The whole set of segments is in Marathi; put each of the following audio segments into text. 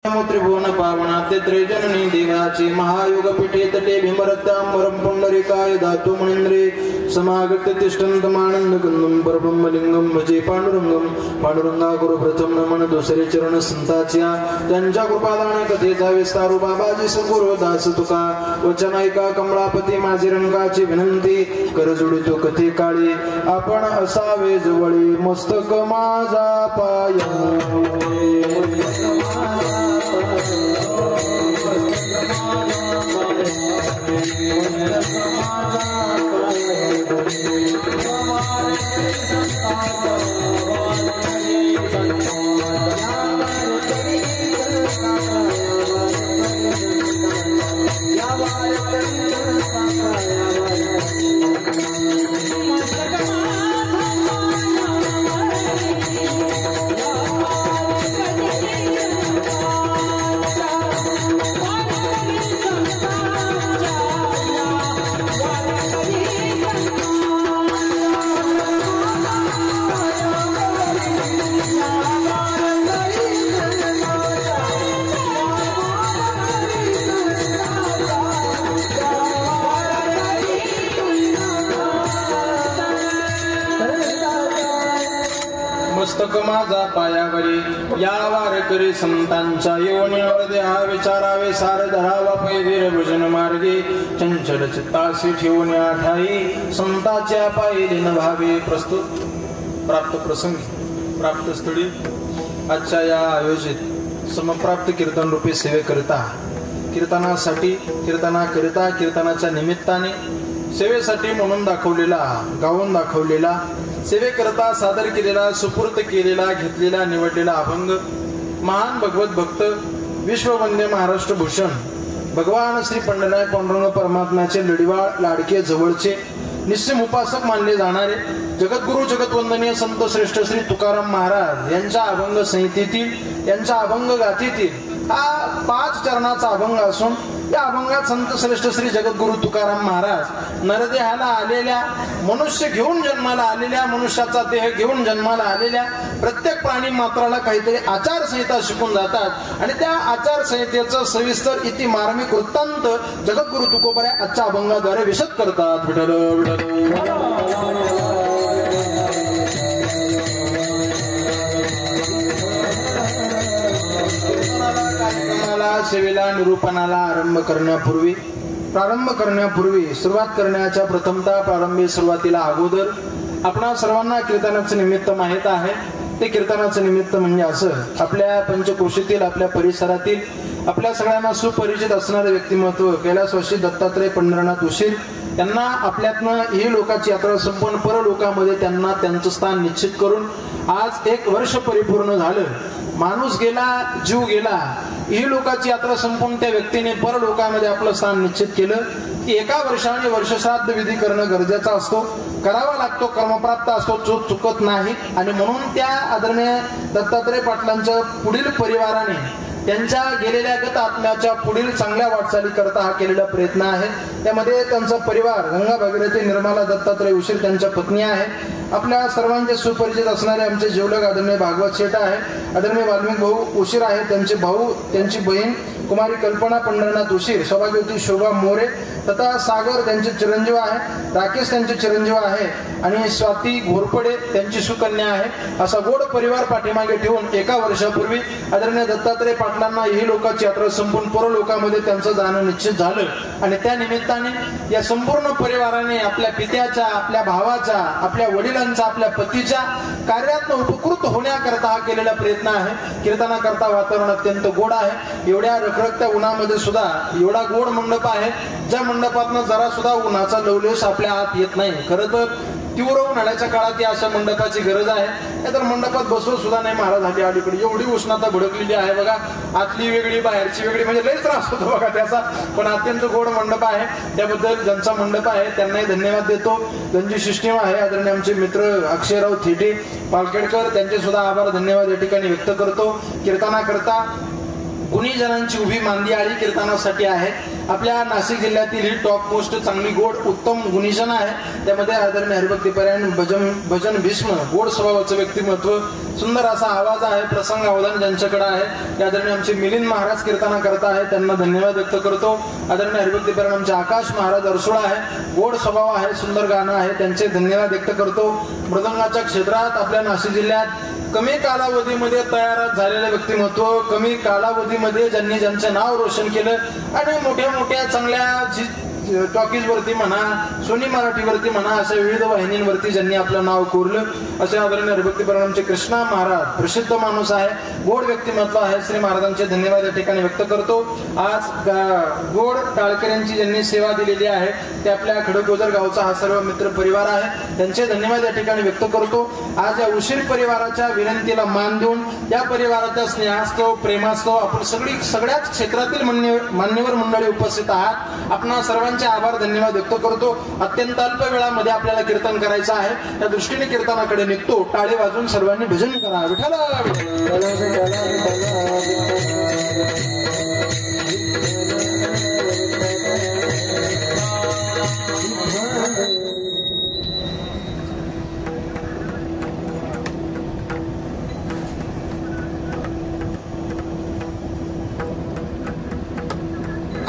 त्रिभुवन पावनाते त्रिजननी देवाची महायोग पीठे तटे भीमरत्याम्बरम पुंडरीकाय धातु मुनींद्रे समागत तिष्ठन्तमानंद कंदम परब्रह्मलिंगम भजे पांडुरंगम पांडुरंगा गुरु प्रथम नमन दुसरे चरण संताच्या त्यांच्या कृपादाने कथेचा विस्तारू बाबाजी सद्गुरु दास तुका वचनायका कमळापती माझी रंगाची विनंती करजुडी तो कथे काळी आपण असावे जवळी मस्तक माझा पाय मस्तक माझा पायावरी या वारकरी संतांच्या योनीवर देहा विचारावे सार धरावा पैवीर भजन मार्गे चंचल चित्तासी ठेवून ठाई संताच्या पायी दिन भावे प्रस्तुत प्राप्त प्रसंगी प्राप्त स्थळी आजच्या या आयोजित समप्राप्त कीर्तन रूपी सेवेकरिता कीर्तनासाठी कीर्तनाकरिता कीर्तनाच्या निमित्ताने सेवेसाठी म्हणून दाखवलेला गाऊन दाखवलेला सेवेकरता सादर केलेला सुपूर्त केलेला घेतलेला निवडलेला अभंग महान भगवत भक्त विश्ववंद्य महाराष्ट्र भूषण भगवान श्री पंढरनाथ पांडुरंग परमात्म्याचे लढीवाळ लाडके जवळचे निश्चिम उपासक मानले जाणारे जगद्गुरु जगतवंदनीय संत श्रेष्ठ श्री तुकाराम महाराज यांच्या अभंग संहितेतील यांच्या अभंग गाथेतील हा 5 चरणाचा अभंग असून या अभंगात संत श्रेष्ठ श्री जगद्गुरु तुकाराम महाराज नरदेहाला आलेल्या मनुष्य घेऊन जन्माला आलेल्या मनुष्याचा देह घेऊन जन्माला आलेल्या प्रत्येक प्राणी मात्राला काहीतरी आचारसंहिता शिकून जातात आणि त्या आचारसंहितेचं सविस्तर इति मार्मिक वृत्तांत जगद्गुरु तुकोबऱ्या आजच्या अभंगाद्वारे विशद करतात. विठ्ठल सेवेला निरूपणाला प्रारंभ करण्यापूर्वी सुरुवात करण्याच्या प्रथमतः प्रारंभी सुरुवातीला अगोदर आपणा सर्वांना कीर्तनाचं निमित्त माहित आहे. ते कीर्तनाचं निमित्त म्हणजे असं आपल्या पंचक्रोशीतील आपल्या परिसरातील आपल्या सगळ्यांना सुपरिचित असणारे व्यक्तिमत्व कैलासवासी दत्तात्रय पंढरनाथ उशीर त्यांना आपल्यातनं ही लोकाची यात्रा संपूर्ण परलोकामध्ये त्यांना त्यांचं स्थान निश्चित करून आज 1 वर्ष परिपूर्ण झालं. माणूस गेला जीव गेला ही लोकाची यात्रा संपून त्या व्यक्तीने परलोकामध्ये आपलं स्थान निश्चित केलं की 1 वर्षाने वर्षश्राद्ध विधी करणं गरजेचा असतो, करावा लागतो, कर्मप्राप्त असतो, चुकत नाही. आणि म्हणून त्या आदरणीय दत्तात्रय पाटलांच्या पुढील परिवाराने त्यांच्या गेलेल्या गत आत्म्याच्या पुढील चांगल्या वाटचाली करता हा केलेला प्रयत्न आहे. त्यामध्ये त्यांचा परिवार गंगा भगीरथी निर्मला दत्तात्रय उशीर त्यांच्या पत्नी आहे. आपल्या सर्वांचे सुपरिचित असणारे आमचे जेवलग आदरणीय भागवत शेठ आहे, आदरणीय वाल्मिक भाऊ उशीर आहे, त्यांचे भाऊ त्यांची बहीण कुमारी कल्पना पंढरनाथ उशीर, सौभाग्यवती शोभा मोरे तथा सागर त्यांचे चिरंजीव आहे, राकेश त्यांचे चिरंजीव आहे आणि स्वाती घोरपडे त्यांची सुकन्या आहे. असा गोड परिवार पाठीमागे ठेवून 1 वर्षापूर्वी आदरणीय दत्तात्रय पाटलांना ही लोकाची यात्रा संपूर्ण परलोकामध्ये त्यांचं जाणं निश्चित झालं आणि त्या निमित्ताने या संपूर्ण परिवाराने आपल्या पित्याच्या आपल्या भावाच्या आपल्या वडिलांचा आपल्या पतीच्या कार्यात उपकृत होण्याकरता हा केलेला प्रयत्न आहे. कीर्तनाकरता वातावरण अत्यंत गोड आहे. एवढ्या रखरखत्या उन्हामध्ये सुद्धा एवढा गोड मंडप आहे ज्या मंडपातनं जरा सुद्धा उन्हाचा लवलेश आपल्या आत येत नाही. खरं तर तीव्र उन्हाळ्याच्या काळात या अशा मंडपाची गरज आहे. नाहीतर मंडपात बसवत सुद्धा नाही महाराज आधी अलीकडे एवढी उष्णता भडकलेली आहे बघा, आतली वेगळी बाहेरची वेगळी, म्हणजे लई त्रास होतो बघा त्याचा. पण अत्यंत गोड मंडप आहे. त्याबद्दल ज्यांचा मंडप आहे त्यांनाही धन्यवाद देतो. ज्यांची सिस्टीम आहे आदरणीय आमचे मित्र अक्षयराव थेटे पालखेडकर त्यांचे सुद्धा आभार धन्यवाद या ठिकाणी व्यक्त करतो. कीर्तनाकरता गुणीजनांची उभी मांदी आळी कीर्तनासाठी आहे. आपल्या नाशिक जिल्ह्यातील ही टॉप मोस्ट चांगली गोड उत्तम गुणीजन आहे. त्यामध्ये आदरणीय हरिभक्तीपरायण भजन भीष्म गोड स्वभावाचं व्यक्तिमत्व, सुंदर असा आवाज आहे, प्रसंग अवधान ज्यांच्याकडे आहे ते आदरणीय आमचे मिलिंद महाराज कीर्तना करता आहे, त्यांना धन्यवाद व्यक्त करतो. आदरणीय हरिभक्तीपरायण आमचे आकाश महाराज अरसुळा आहे, गोड स्वभाव आहे, सुंदर गाणं आहे, त्यांचे धन्यवाद व्यक्त करतो. मृदंगाच्या क्षेत्रात आपल्या नाशिक जिल्ह्यात कमी कालावधीमध्ये तयार झालेलं व्यक्तिमत्व, कमी कालावधीमध्ये ज्यांनी ज्यांचं नाव रोशन केलं आणि मोठ्या मोठ्या चांगल्या टॉकीज वरती म्हणा, सोनी मराठीवरती म्हणा, अशा विविध वाहिनींवरती ज्यांनी आपलं नाव कोरलं असे आदरणीय हरिभक्तीपरायण आमचे कृष्णा महाराज प्रसिद्ध माणूस आहे, गोड व्यक्तिमत्व आहे, श्री महाराजांचे धन्यवाद या ठिकाणी व्यक्त करतो. आज गोड टाळकऱ्यांची ज्यांनी सेवा दिलेली आहे ते आपल्या खडकगोजर गावचा हा सर्व मित्र परिवार आहे, त्यांचे धन्यवाद या ठिकाणी व्यक्त करतो. आज या उशीर परिवाराच्या विनंतीला मान देऊन या परिवाराच्या स्नेहास्तव प्रेमास्तव आपण सगळ्याच क्षेत्रातील मान्यवर मंडळी उपस्थित आहात. आपणा सर्वांचे आभार धन्यवाद व्यक्त करतो. अत्यंत अल्प वेळामध्ये आपल्याला कीर्तन करायचं आहे, त्या दृष्टीने कीर्तनाकडे निघतो. टाळी वाजून सर्वांनी भजन करा. विठ्ठल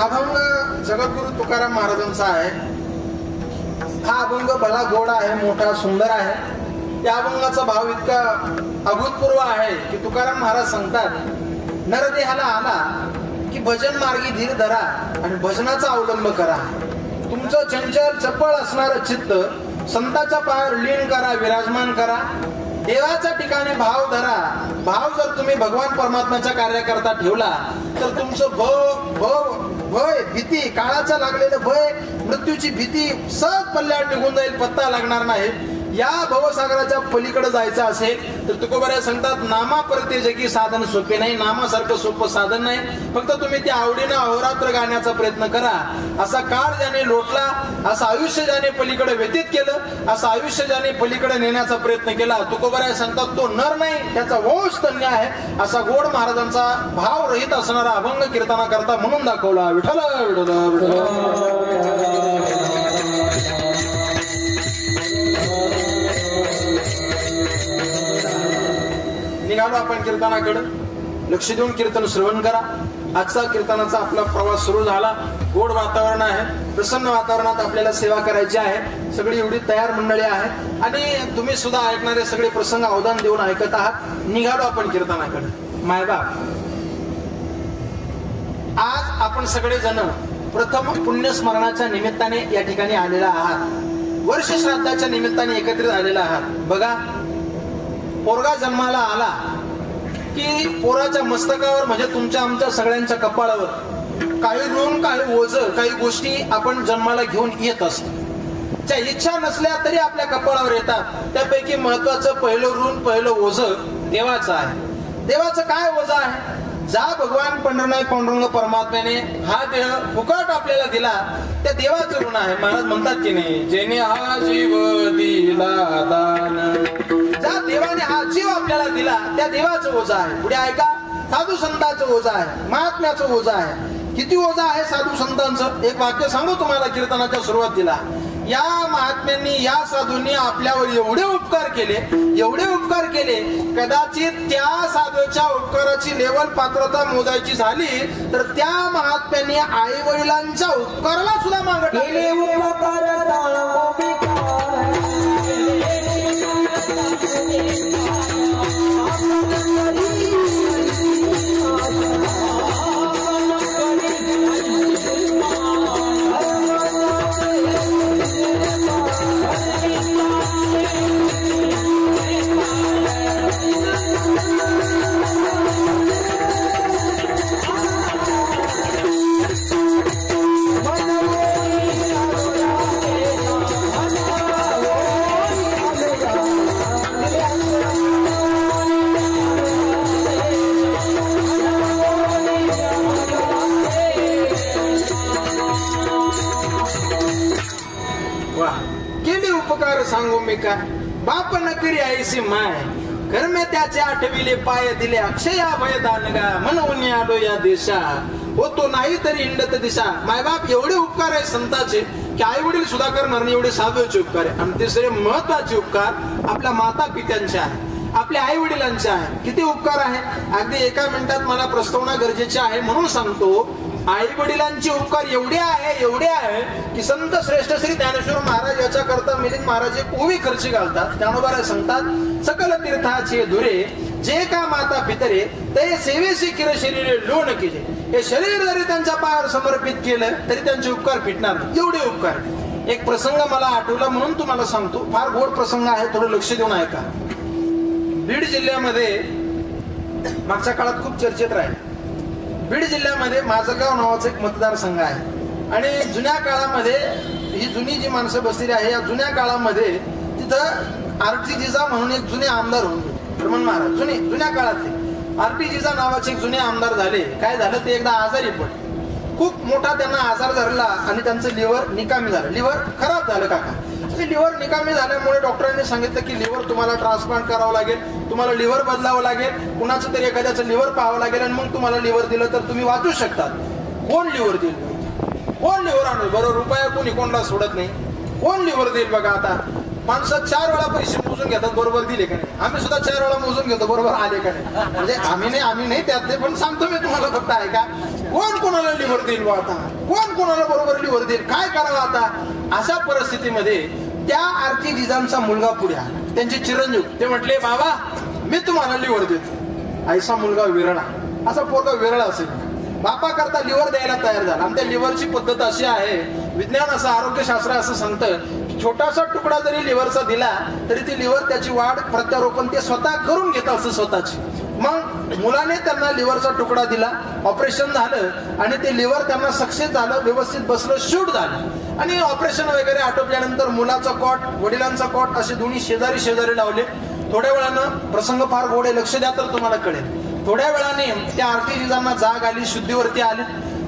अभंग जगद्गुरु तुकाराम महाराजांचा आहे. हा अभंग भला गोड आहे, मोठा सुंदर आहे. या अभंगाचा भाव इतका अभूतपूर्व आहे की तुकाराम महाराज सांगतात, नरदेहाला आला की भजन मार्गी धीर धरा आणि भजनाचा अवलंब करा. तुमचं चंचल चपळ असणारं चित्त संताच्या पायावर लीन करा, विराजमान करा. देवाच्या ठिकाणी भाव धरा. भाव जर तुम्ही भगवान परमात्म्याच्या कार्याकरता ठेवला तर तुमचं भय भीती, काळाचा लागलेलं भय, मृत्यूची भीती सहज पल्ल्यावर निघून जाईल, पत्ता लागणार नाही. या भवसागराच्या पलीकडे जायचं असेल तर तुकोबाराय सांगतात, नामा परते जगी साधन सोपे नाही. नामासारखं सोपं साधन नाही. फक्त तुम्ही त्या आवडीनं अहोरात्र गाण्याचा प्रयत्न करा. असा काळ ज्याने लोटला, असं आयुष्य ज्याने पलीकडे व्यतीत केलं, असं आयुष्य ज्याने पलीकडे नेण्याचा प्रयत्न केला, तुकोबाराय सांगतात तो नर नाही, त्याचा वंश धन्य आहे. असा गोड महाराजांचा भाव रहित असणारा अभंग कीर्तना करता म्हणून दाखवला. विठ्ठल विठ्ठल विठ्ठल. निघालो आपण कीर्तनाकडे. लक्ष देऊन कीर्तन श्रवण करा. आजचा कीर्तनाचा आपला प्रवास सुरू झाला. गोड वातावरण आहे, प्रसन्न वातावरणात आपल्याला सेवा करायची आहे. सगळी एवढी तयार मंडळी आहे आणि तुम्ही सुद्धा ऐकणारे सगळे प्रसंग अवधान देऊन ऐकत आहात. निघालो आपण कीर्तनाकडे. मायबाप, आज आपण सगळे जण प्रथम पुण्यस्मरणाच्या निमित्ताने या ठिकाणी आलेला आहात. वर्ष श्राद्धाच्या निमित्ताने एकत्रित आलेला आहात. बघा, पोरगा जन्माला आला की पोराच्या मस्तकावर म्हणजे तुमच्या आमच्या सगळ्यांच्या कपाळावर काही ऋण, काही ओझ, काही गोष्टी आपण जन्माला घेऊन येत असतो. त्या इच्छा नसल्या तरी आपल्या कपाळावर येतात. त्यापैकी महत्वाचं पहिलं ऋण, पहिलं ओझ देवाचं आहे. देवाचं काय ओझ आहे? जा भगवान पांडुरंग परमात्म्याने हा देह फुकट आपल्याला दिला, त्या देवाचं ऋण आहे. महाराज म्हणतात की नाही, जेने हा जीव दिला दान, ज्या देवाने हा जीव आपल्याला दिला त्या देवाचं ओझ आहे. पुढे ऐका, साधू संतांचं ओझ आहे, महात्म्याचं ओझ आहे. किती ओझ आहे साधू संतांचं? एक वाक्य सांगू तुम्हाला कीर्तनाच्या सुरुवातीला. या महात्म्यांनी, या साधूंनी आपल्यावर एवढे उपकार केले, एवढे उपकार केले, कदाचित त्या साधूच्या उपकाराची लेवल पात्रता मोजायची झाली तर त्या महात्म्यांनी आई वडिलांच्या उपकाराला सुद्धा मागत सांगू मी का? बाप न करी आईसी माय, कर्मे त्याचे आठविले पाय दिले अक्षया भयदान गा म्हणून आलो या देशा होतो नाही तरी इंडत दिशा. मायबाप एवढे उपकार आहे संताचे की आई वडील सुधाकर नरणे एवढे साधूचे उपकार आहे. आणि तिसरे महत्वाचे उपकार आपल्या माता पित्यांचे आहे, आपल्या आई वडिलांचे आहे. किती उपकार आहे अगदी एका मिनिटात मला प्रस्तावना गरजेचे आहे म्हणून सांगतो. आई वडिलांचे उपकार एवढे आहे की संत श्रेष्ठ श्री ज्ञानेश्वर महाराज याच्या करता मिलिंद महाराज एक ओवी खर्ची घालतात. ज्ञानोबा सांगतात सकल तीर्थाचे धुरे जे का माता पितरे ते सेवेशी किर शरीर लोण केले. हे शरीर जरी त्यांच्या पायावर समर्पित केलं तरी त्यांचे उपकार फिटणार नाही, एवढे उपकार. एक प्रसंग मला आठवला म्हणून तुम्हाला सांगतो. फार गोड प्रसंग आहे, थोडं लक्ष देऊन ऐका. बीड जिल्ह्यामध्ये मागच्या काळात खूप चर्चेत राहील. बीड जिल्ह्यामध्ये माझगाव नावाचा एक मतदारसंघ आहे आणि जुन्या काळामध्ये ही जुनी जी माणसं बसलेली आहे या जुन्या काळामध्ये तिथं आरटी जिजा म्हणून एक जुने आमदार होते. रमण महाराज जुन्या काळातले आरटी जिजा नावाचे एक जुने आमदार झाले. काय झालं ते एकदा आजारी पडले, खूप मोठा त्यांना आजार धरला आणि त्यांचं लिव्हर निकामी झालं, लिव्हर खराब झालं काका. लिव्हर निकामी झाल्यामुळे डॉक्टरांनी सांगितलं की लिव्हर तुम्हाला ट्रान्सप्लांट करावं लागेल, तुम्हाला लिव्हर बदलावं लागेल, कुणाचं तरी एखाद्याचं लिव्हर पाहावं लागेल आणि मग तुम्हाला लिव्हर दिलं तर तुम्ही वाचू शकतात. कोण लिव्हर देईल, कोण लिव्हर आणेल बरोबर, रुपया कोणी कोणाला सोडत नाही. कोण लिव्हर देईल बघा. आता माणसं 4 वेळा पैसे मोजून घेतात, बरोबर दिले का नाही. आम्ही सुद्धा 4 वेळा मोजून घेतो, बरोबर आले का नाही. म्हणजे आम्ही नाही त्यातले, पण सांगतो मी तुम्हाला फक्त आहे का. कोण कोणाला लिव्हर देईल बा आता, कोण कोणाला बरोबर लिव्हर देईल, काय करावं आता. अशा परिस्थितीमध्ये त्या आरती जिजांचा मुलगा पुढे आला, त्यांचे चिरंजीव. ते म्हटले बाबा मी तुम्हाला लिव्हर देतो. ऐसा मुलगा विरळा, असा पोरगा विरळा असेल. बापा करता लिव्हर द्यायला तयार झाला. आणि त्या लिव्हरची पद्धत अशी आहे, विज्ञान असं आरोग्यशास्त्र असं सांगतं, छोटासा तुकडा जरी लिव्हरचा दिला तरी ती लिव्हर त्याची वाढ प्रत्यारोपण ते स्वतः करून घेत असतं स्वतःची. मग मुलाने त्यांना लिव्हरचा तुकडा दिला, ऑपरेशन झालं आणि ते लिव्हर त्यांना सक्सेस झालं, व्यवस्थित बसलं, शूट झालं. आणि ऑपरेशन वगैरे आटोपल्यानंतर मुलाचा कॉट, वडिलांचा कॉट असे दोन्ही शेजारी शेजारी लावले. थोड्या वेळानं प्रसंग फार गोड आहे, लक्ष द्या तर तुम्हाला कळेल. थोड्या वेळाने त्या आरती जिजांना जाग आली, शुद्धीवरती आली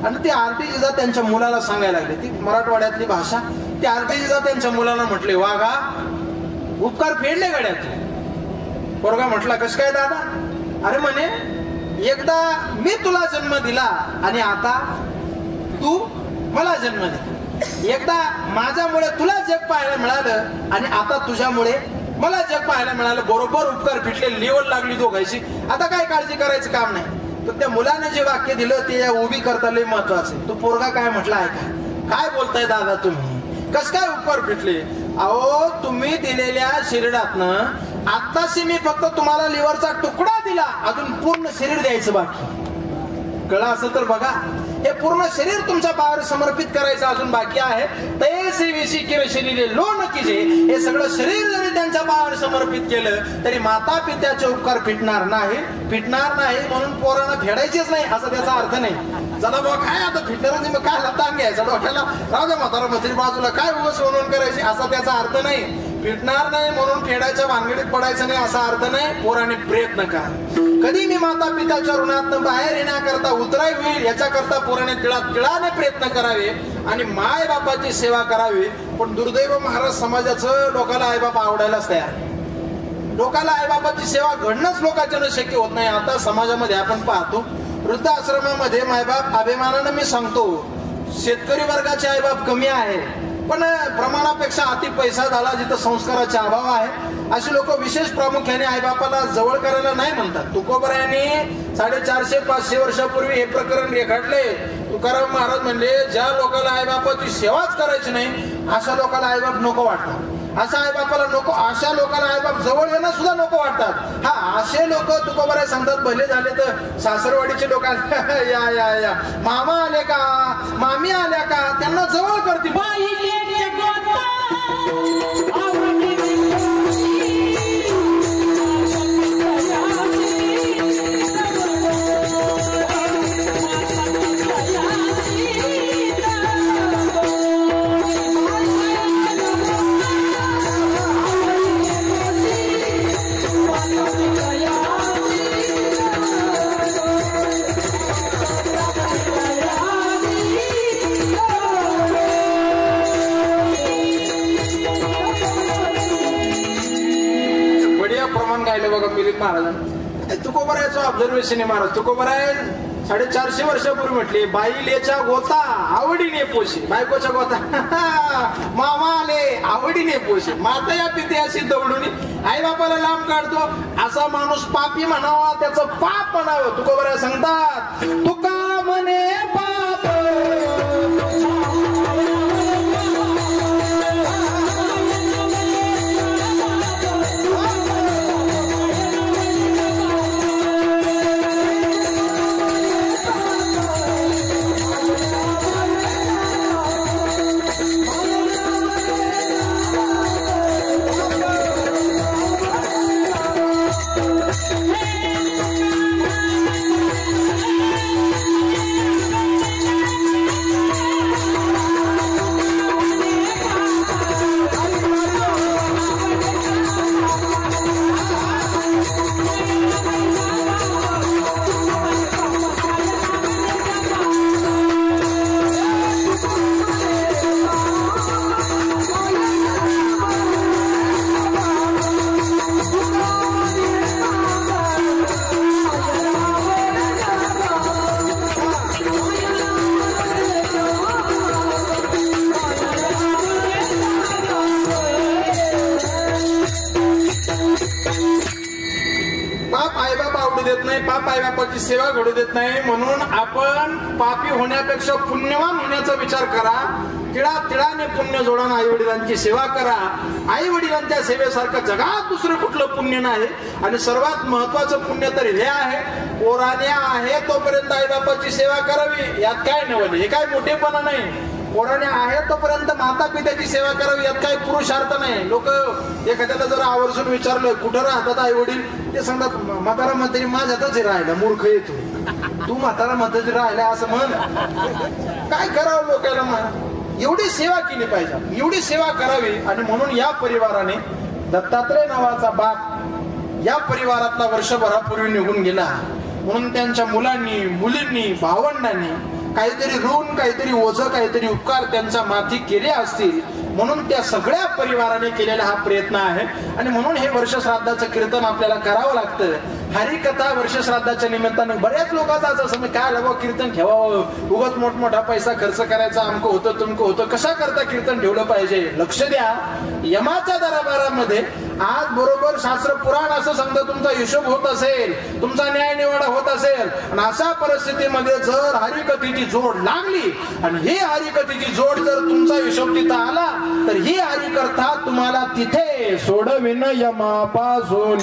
आणि ते आरती जिजा त्यांच्या मुलाला सांगायला लागले, ती मराठवाड्यातली भाषा. ते आरती जिजा त्यांच्या मुलाला म्हटले वाघा उपकार फेडले गड्यात. पोरगा म्हटला कसं काय दादा. अरे म्हणे एकदा मी तुला जन्म दिला आणि आता तू मला जन्म दिला. एकदा माझ्यामुळे तुला जग पाहायला मिळालं आणि आता तुझ्यामुळे मला जग पाहायला मिळालं. बरोबर उपकार फिटले, लिव्हर लागली दोघांची. आता काय काळजी करायचं काम नाही. तर त्या मुलाने जे वाक्य दिलं ते या उभी करता लय महत्वाचं. तो पोरगा काय म्हटला ऐका. काय बोलताय दादा तुम्ही, कस काय उपकार फिटले. अहो तुम्ही दिलेल्या शरीरातनं आताशी मी फक्त तुम्हाला लिव्हरचा तुकडा दिला, अजून पूर्ण शरीर द्यायचं बाकी. कळलं असेल तर बघा, हे पूर्ण शरीर तुमच्या पायावर समर्पित करायचं अजून बाकी आहे. ते सेवेशी केलं शरीर लोण कीजे. हे सगळं शरीर जरी त्यांच्या पायावर समर्पित केलं तरी माता पित्याचे उपकार फिटणार नाही म्हणून पोरांना फेडायचेच नाही असा त्याचा अर्थ नाही. चला बाबा काय आता फिटणार नाही, मग काय लतांग घ्यायचा डोक्याला, राजा म्हातारा म्हातारी बाजूला काय उगाच म्हणून करायची असा त्याचा अर्थ नाही. फिटणार नाही म्हणून फेडायच्या भानगडीत पडायचं नाही असा अर्थ नाही. पोराने प्रयत्न करा. कधी मी माता पिताच्या ऋणात बाहेर येण्याकरता उतराई होईल याच्याकरता पोराने तिळाने प्रयत्न करावे आणि माय बापाची सेवा करावी. पण दुर्दैव महाराज समाजाचं लोकांना आईबाप आवडायलाच तयार. लोकांना आईबापाची सेवा घडणंच लोकांच्यानं शक्य होत नाही. आता समाजामध्ये आपण पाहतो वृद्धाश्रमामध्ये मायबाप, अभिमानानं मी सांगतो, शेतकरी वर्गाचे आईबाप कमी आहे, पण प्रमाणापेक्षा अति पैसा झाला जिथं संस्काराचा अभाव आहे अशी लोक विशेष प्रामुख्याने आईबापाला जवळ करायला नाही म्हणतात. तुकोबरायांनी 450-500 वर्षापूर्वी हे प्रकरण रेखाटले. तुकाराम महाराज म्हणले ज्या लोकांना आईबापाची सेवाच करायची नाही अशा लोकांना आईबाप नको वाटतात. अशा आईबापाला नको, अशा लोकांना आईबाप जवळ येणं सुद्धा नको वाटतात. हा असे लोक तुकोबराय सांगतात भले झाले तर सासरवाडीचे लोक आले या या या मामा आले का, मामी आल्या का, त्यांना जवळ करतील. महाराजांना. तुकोबरायचं ऑब्झर्वेशन आहे महाराज. तुकोबराय 450 वर्षापूर्वी म्हटले, बाईलेच्या गोता आवडीने पोशी. बायकोच्या गोता मामा आले आवडीने पोशी. माता या पिते अशी दौडून आई बापाला लांब काढतो. असा माणूस पापी म्हणावा, त्याचं पाप म्हणावं. तुकोबराय सांगतात, तुका म्हणे पाप पाप आई बापाची सेवा घडू देत नाही. म्हणून आपण पापी होण्यापेक्षा पुण्यवान होण्याचा विचार करा. तिळाने पुण्य जोडून आई वडिलांची सेवा करा. आई वडिलांच्या सेवेसारखं जगात दुसरं कुठलं पुण्य नाही. आणि सर्वात महत्वाचं पुण्य तर हे आहे, पोराने आहे तोपर्यंत आई बापाची सेवा करावी. यात काय नवल, हे काय मोठेपणा नाही. पोराने आहे तोपर्यंत माता पित्याची सेवा करावी, यात काही पुरुषार्थ नाही. लोक एखाद्याला जर आवर्जून विचारलं कुठं राहतात आई वडील, ते सांगतात म्हातारा म्हातारी माझ्यातच राहिला. मूर्ख येतो तू, म्हातारा म्हातारी राहिला असं म्हण. काय करावं लोकांना म्हण. एवढी सेवा केली पाहिजे, एवढी सेवा करावी. आणि म्हणून या परिवाराने, दत्तात्रय नावाचा बाप या परिवारातला वर्षभरापूर्वी निघून गेला. म्हणून त्यांच्या मुलांनी, मुलींनी, भावंडांनी काहीतरी ऋण, काहीतरी ओझं, काहीतरी उपकार त्यांच्या माथी केले असतील. म्हणून त्या सगळ्या परिवाराने केलेला हा प्रयत्न आहे. आणि म्हणून हे वर्षश्राद्धाचं कीर्तन आपल्याला करावं लागतं. हरिकथा वर्षश्राद्धाच्या निमित्तानं बऱ्याच लोकांचं असं काय लावा कीर्तन ठेवावं, उगाच मोठमोठा पैसा खर्च करायचा, अमकं होतं तुमकं होतं. कशा करता कीर्तन ठेवलं पाहिजे, लक्ष द्या. यमाच्या दरबारामध्ये आज बरोबर शास्त्र पुराण असं समजा तुमचा हिशोब होत असेल, तुमचा न्याय निवाडा होत असेल, आणि अशा परिस्थितीमध्ये जर हरिकथेची जोड लागली आणि ही हरिकथेची जोड जर तुमचा हिशोब तिथं आला, तर ही हरिकथा तुम्हाला तिथे सोडविन यमापासून.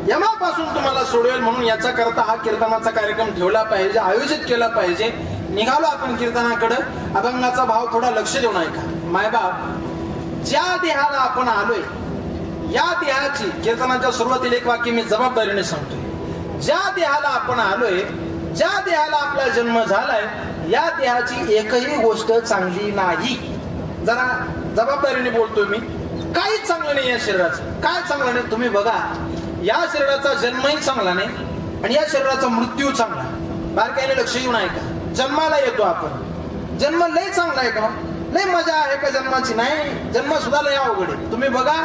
यमापासून तुम्हाला सोडवेल. म्हणून याचा करता हा कीर्तनाचा कार्यक्रम ठेवला पाहिजे, आयोजित केला पाहिजे. निघालो आपण कीर्तनाकडे. अभंगाचा भाव थोडा लक्ष देऊन ऐका. मायबाप, ज्या देहाला आपण आलोय, या देहाची, कीर्तनाच्या सुरुवातीला एक वाक्य मी जबाबदारीने सांगतोय. ज्या देहाला आपण आलोय, ज्या देहाला आपला जन्म झालाय, या देहाची एकही गोष्ट चांगली नाही. जरा जबाबदारीने बोलतोय मी. काहीच चांगलं नाही या शरीराचं. काय चांगलं नाही तुम्ही बघा. या शरीराचा जन्मही चांगला नाही आणि या शरीराचा मृत्यू चांगला. बारकाईने लक्ष येऊन ऐका. जन्माला येतो आपण, जन्म लय चांगला आहे का? लय मजा आहे का जन्माची? नाही, जन्म सुद्धा लय अवघड आहे. तुम्ही बघा,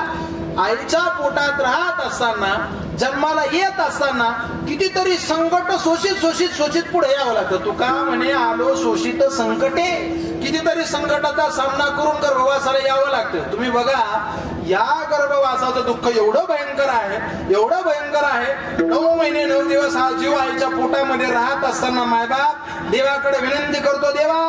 आईच्या पोटात राहत असताना, जन्माला येत असताना कितीतरी संकट सोशीत पुढे यावं लागतं. तुका म्हणे आलो शोषित संकटे, कितीतरी संकटाचा सामना करून गर्भवासाला यावं लागतं. तुम्ही बघा, या गर्भवासाचं दुःख एवढं भयंकर आहे, एवढं भयंकर आहे. 9 महिने 9 दिवस हा जीव आईच्या पोटामध्ये राहत असताना मायबाप देवाकडे विनंती करतो, देवा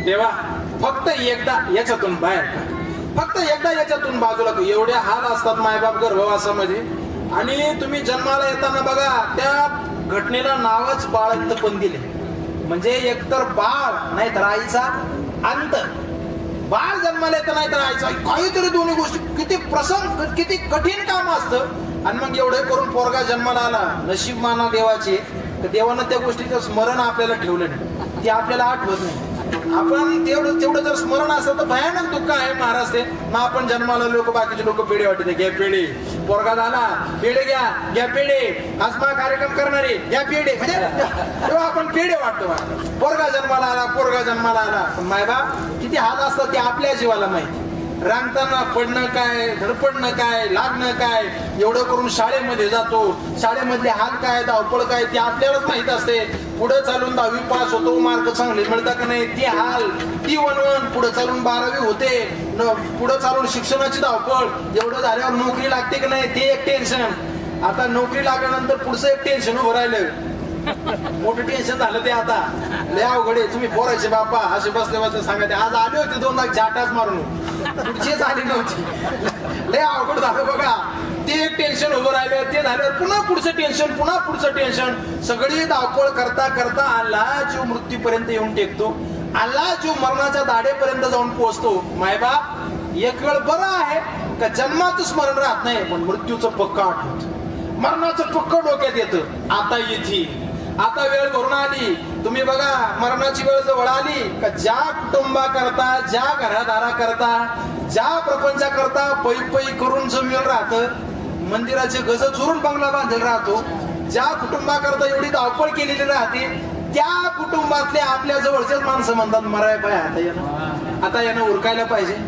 देवा फक्त एकदा याच्यातून बाहेर, फक्त एकदा याच्यातून बाजूला. एवढे हाल असतात मायबाप गर्भवासामध्ये. आणि तुम्ही जन्माला येताना बघा, त्या घटनेला नावच बाळंतपण दिले. म्हणजे एकतर बाळ नाहीतर आईचा अंत. बाळ जन्माला येतं नाहीतर आईचा, काहीतरी दोन्ही गोष्टी. किती प्रसंग, किती कठीण काम असतं. आणि मग एवढे करून पोरगा जन्माला आला. नशीब माना देवाचे, तर देवानं त्या गोष्टीचं स्मरण आपल्याला ठेवलं नाही, ते आपल्याला आठवत नाही. आपण तेवढं जर स्मरण असतं तर भयानक दुःख आहे महाराज ते. मग आपण जन्माला लोक, बाकीचे लोक पेढे वाटते, घ्या पेढे. पोरगा झाला, पेढे घ्या पेढे. आसमा कार्यक्रम करणारे घ्या पेढे. म्हणजे तेव्हा आपण पेढे वाटतो. पोरगा जन्माला आला. पण मायबाप किती हाल असतात ते आपल्या जीवाला माहिती. रांगताना पडणं काय, धडपडणं काय, लागणं काय. एवढं करून शाळेमध्ये जातो, शाळेमधले हाल काय, धावपळ काय, ते आपल्यालाच माहित असते. पुढे चालून 10वी पास होतो, मार्क चांगले मिळतात का नाही ते हाल, ती वणवण. पुढे चालून 12वी होते, पुढे चालून शिक्षणाची धावपळ. एवढं झाल्यावर नोकरी लागते की नाही ते एक टेन्शन. आता नोकरी लागल्यानंतर पुढचं एक टेन्शन उभं राहिलं, मोठं टेन्शन झालं ते. आता लय अवघड आहे. तुम्ही पोरायचे बापा असे बसले सांगायचे, आज आले होते 2 लाख चाटाच मारून, पुढचीच आली नव्हती. लय अवघड झालं बघा. ते एक टेन्शन उभं राहिलं, ते झालं पुन्हा पुढचं टेन्शन, पुन्हा पुढचं टेन्शन. सगळी धावपळ करता करता आला जीव मृत्यूपर्यंत येऊन टेकतो. आला जीव मरणाच्या दाढेपर्यंत जाऊन पोहोचतो. मायबाप एक वेळ बरं आहे का जन्माचं स्मरण राहत नाही, पण मृत्यूचं पक्क आठवत, मरणाचं पक्क डोक्यात येतं. आता येथे आता वेळ भरून आली. तुम्ही बघा, मरणाची वेळ जवळ आली का ज्या कुटुंबाकरता, ज्या घरादाराकरता, ज्या प्रपंचाकरता पै पै करून जमीन राहतं, मंदिराचे गज चुरून बंगला बांधेल राहतो, ज्या कुटुंबाकरता एवढी धावपळ केलेली राहते, त्या कुटुंबातले आपल्या जवळचेच माणसं म्हणतात मराय पाय आता यानं उरकायला पाहिजे.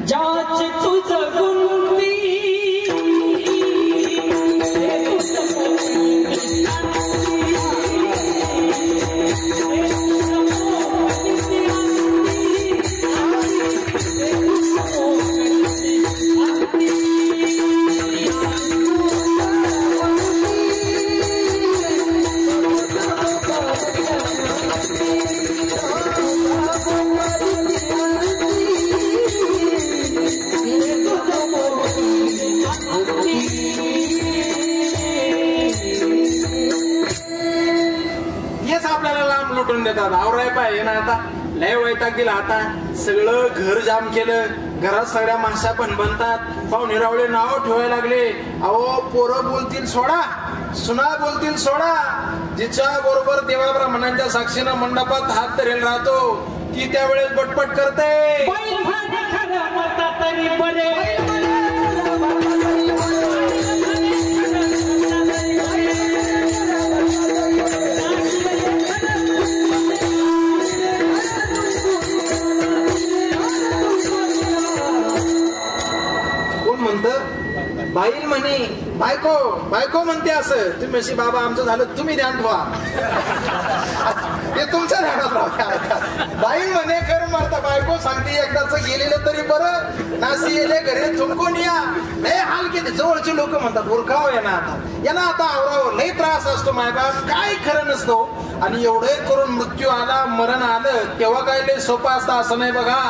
लुटून देतात. आवराय पाहिजे ना. आता लय वैताग दिला. आता सगळं घर जाम केलं. घरात सगळ्या माश्या पण बनतात. पाहुणे रावळे नाव ठेवायला लागले. अहो पोरं बोलतील सोडा, सुना बोलतील सोडा. जिच्या बरोबर देवा ब्राह्मणांच्या साक्षीनं मंडपात हात धरेल राहतो ती त्यावेळेस बटपट करते. बाईल म्हणे बायको, बायको म्हणते असं. तुम्ही अशी बाबा आमचं झालं, तुम्ही ध्यान ठेवा, हे तुमच्या ध्यानात राहा. बाई म्हणे कर मारता बायको सांगते एकदाच गेलेलं तरी बरं नासी येले घरी थुंकून या लय हाल केले जवळचे लोक म्हणतात उरकाव यांना आता आवरावं लय त्रास असतो मायबाप काय खरं नसतो आणि एवढे करून मृत्यू आला मरण आलं तेव्हा काय लय सोपं असतं असं नाही बघा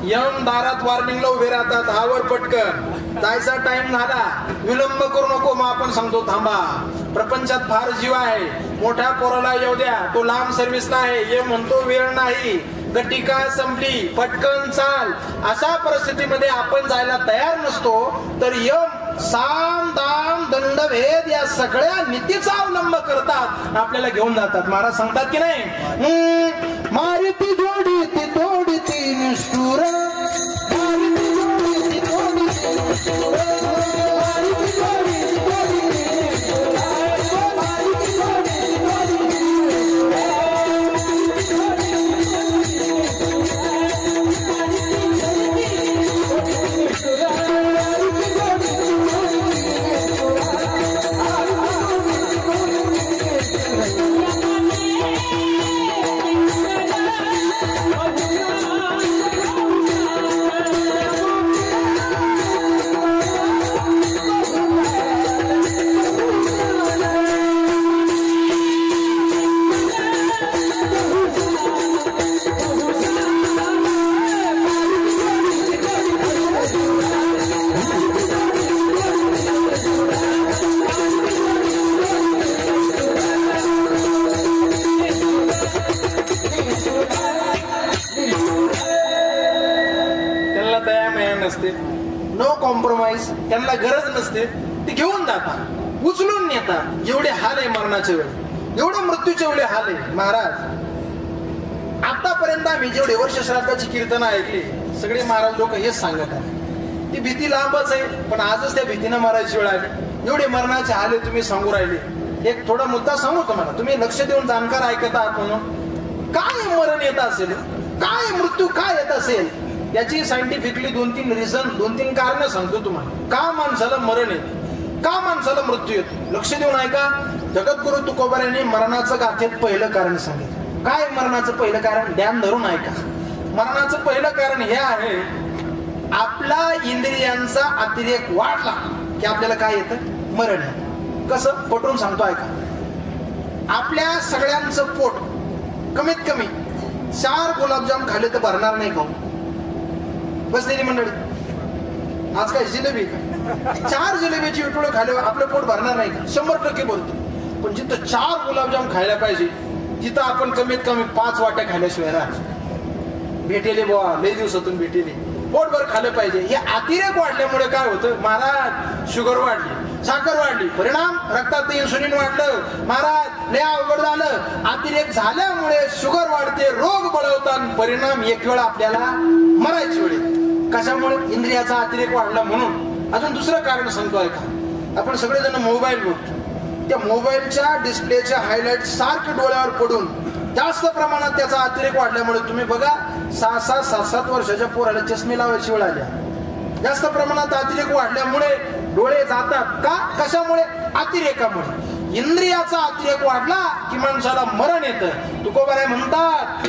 यम दारात वॉर्निंगला उभे राहतात आवर पटकन जायचा टाइम झाला विलंब करू नको मग आपण सांगतो थांबा प्रपंचात फार जीव आहे मोठ्या पोराला येऊ द्या तो लांब सर्व्हिसला आहे हे म्हणतो वेळ नाही गटिका संपली पटकन चाल अशा परिस्थितीमध्ये आपण जायला तयार नसतो तर यम साम दाम दंडभेद या सगळ्या नीतीचा अवलंब करतात आपल्याला घेऊन जातात महाराज सांगतात की नाही मारुती जोडी ती तोडी ती निष्ठुर मारुती जोडी ती तोडी ती निष्ठुर मारुती जोडी ती तोडी ती निष्ठुर मारुती जोडी ती तोडी ती नो कॉम्प्रोमाइज त्यांना गरज नसते ते घेऊन जातात उचलून नेतात एवढे हाल आहे मरणाच्या वेळी एवढे मृत्यूच्या वेळी हाल आहे महाराज आतापर्यंत आम्ही जेवढे वर्ष श्राद्धाची कीर्तन ऐकली सगळे महाराज लोक हेच सांगत आहेत ती भीती लांबच आहे पण आजच त्या भीतीनं मरायची वेळ आली एवढे मरणाचे हाल आहे तुम्ही सांगू राहिले एक थोडा मुद्दा सांगू तुम्हाला तुम्ही लक्ष देऊन जाणकार ऐकत आहात म्हणून काय मरण येत असेल काय मृत्यू काय येत असेल याची सायंटिफिकली 2-3 कारण सांगतो तुम्हाला का माणसाला मरण येतं का माणसाला मृत्यू येतो लक्ष देऊन ऐका जगद्गुरु तुकोबारायांनी मरणाचं गाथेत पहिलं कारण सांगितलं काय मरणाचं पहिलं कारण ध्यान धरून ऐका मरणाचं पहिलं कारण हे आहे आपला इंद्रियांचा अतिरेक वाढला की आपल्याला काय येतं मरण येतं कसं पटवून सांगतो ऐका आपल्या सगळ्यांचं पोट कमीत कमी 4 गुलाबजाम खाल्ले तर भरणार नाही खाऊ बसलेली मंडळी आज काय जिलेबी का 4 जिलेबीची विटोळे खाल्यावर आपलं पोट भरणार नाही का 100% भरतो पण जिथं 4 गुलाबजाम खायला पाहिजे तिथं आपण कमीत कमी 5 वाट्या खाल्ल्याशिवाय राहत भेटेले बुवा लई दिवसातून भेटेले पोटभर खाल्लं पाहिजे हे अतिरेक वाढल्यामुळे काय होतं महाराज शुगर वाढली साखर वाढली परिणाम रक्तात इन्सुलिन वाढलं महाराज लय अवघड झालं अतिरेक झाल्यामुळे शुगर वाढते रोग बळवतात परिणाम एक वेळ आपल्याला मरायची वेळ कशामुळे इंद्रियाचा अतिरेक वाढला म्हणून अजून दुसरं कारण सांगतो ऐका आपण सगळेजण मोबाईल बघतो त्या मोबाईलच्या डिस्प्लेच्या हायलाइट सारखे डोळ्यावर पडून जास्त प्रमाणात त्याचा अतिरेक वाढल्यामुळे तुम्ही बघा 6-7 वर्षाच्या पोराला चष्मे लावायची वेळ आल्या जास्त प्रमाणात अतिरेक वाढल्यामुळे डोळे जातात का कशामुळे अतिरेकामुळे इंद्रियाचा अतिरेक वाढला की माणसाला मरण येतं तुकोबाराय म्हणतात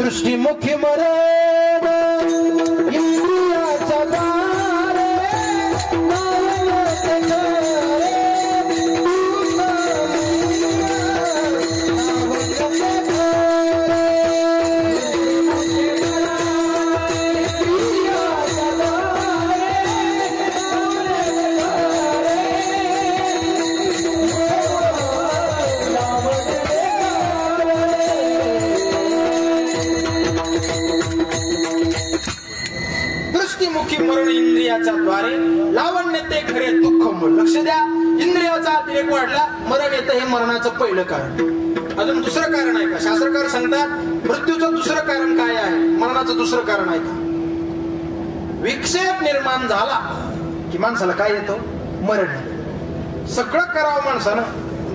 दृष्टीमुखी मरण इंद्रियाचा दारे मरण इंद्रियाच्या द्वारे लावण्य ते खरे दुःख मूळ लक्ष द्या इंद्रियाचा अतिरेक वाढला मरण येतं हे मरणाचं पहिलं कारण अजून दुसरं कारण आहे का शास्त्रकार सांगतात मृत्यूचं दुसरं कारण काय आहे मरणाचं दुसरं कारण आहे का विक्षेप निर्माण झाला की माणसाला काय येतं मरण येतं सगळं करावं माणसानं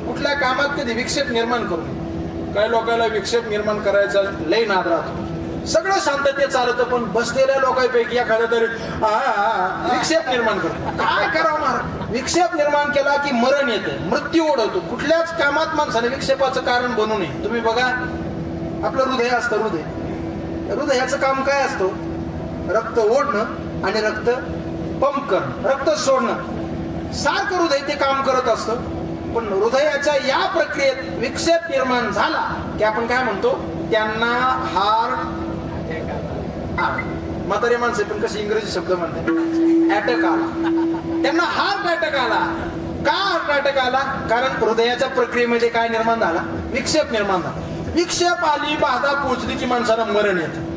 कुठल्या कामात कधी विक्षेप निर्माण करू काही लोकांना विक्षेप निर्माण करायचा लय नाद राहतो सगळं शांततेत चालतं पण बसलेल्या लोकांपैकी एखाद्या तरी विक्षेप निर्माण करतो काय करावं महाराज विक्षेप निर्माण केला की मरण येतं मृत्यू ओढवतो कुठल्याच कामात माणसाने विक्षेपाचं कारण बनू नये तुम्ही बघा आपलं हृदय असतं हृदय हृदयाचं काम काय असतं? रक्त ओढणं आणि रक्त पंप करणं, रक्त सोडणं. सारखं हृदय ते काम करत असतं. पण हृदयाच्या या प्रक्रियेत विक्षेप निर्माण झाला की आपण काय म्हणतो? त्यांना हार्ट म्हातारे माणसे पण कशी इंग्रजी शब्द म्हणतात, अटॅक आला. त्यांना हार्ट अटॅक आला. का हार्ट अटॅक आला? कारण हृदयाच्या प्रक्रियेमध्ये काय निर्माण झाला? विक्षेप निर्माण झाला. विक्षेप आली, बाधा पोहोचली की माणसाला मरण येतं.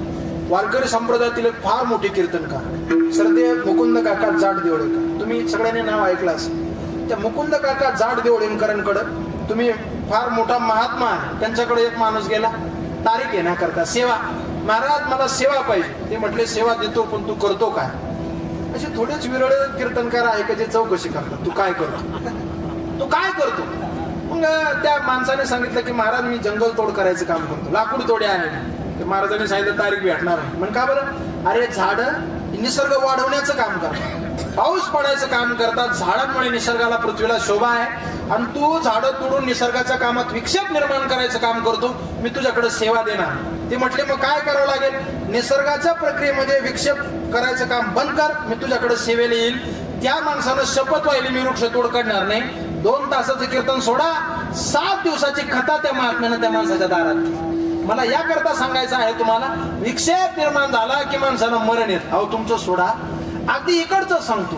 वारकरी संप्रदायातील एक फार मोठे कीर्तनकार श्रद्धेय मुकुंद काका जाट देवळेकर, तुम्ही सगळ्यांनी नाव ऐकलं असेल. त्या मुकुंद काका जाट देवळेकरांकडे तुम्ही फार मोठा महात्मा आहे, त्यांच्याकडे एक माणूस गेला तारीख येण्याकरता, सेवा. महाराज मला सेवा पाहिजे. ते म्हटले सेवा देतो पण तू करतो काय? असे थोडेच विरळ कीर्तनकार आहे का जे चौकशी करतात, तू काय करतो, तू काय करतो? मग त्या माणसाने सांगितलं की महाराज मी जंगल तोड करायचं काम करतो, लाकूड तोडे आहे. महाराजांनी सांगितलं तारीख भेटणार आहे. म्हण का बरं? अरे झाड निसर्ग वाढवण्याचं काम करतात, पाऊस पडायचं काम करतात. झाडांमुळे निसर्गाला पृथ्वीला शोभा आहे आणि तू झाडं तोडून निसर्गाच्या कामात विक्षेप निर्माण करायचं काम करतो. मी तुझ्याकडे सेवा देणार. ते म्हटले मग काय करावं लागेल? निसर्गाच्या प्रक्रियेमध्ये विक्षेप करायचं काम बंद कर, मी तुझ्याकडे सेवेला येईल. त्या माणसानं शपथ वाहिली मी वृक्ष तोड करणार नाही. 2 तासाचं कीर्तन सोडा, 7 दिवसाची कथा त्या महात्म्यानं त्या माणसाच्या दारात. मला याकरता सांगायचं आहे तुम्हाला, विक्षेप निर्माण झाला की माणसानं मरण येत. अहो तुमचं सोडा, अगदी इकडचं सांगतो,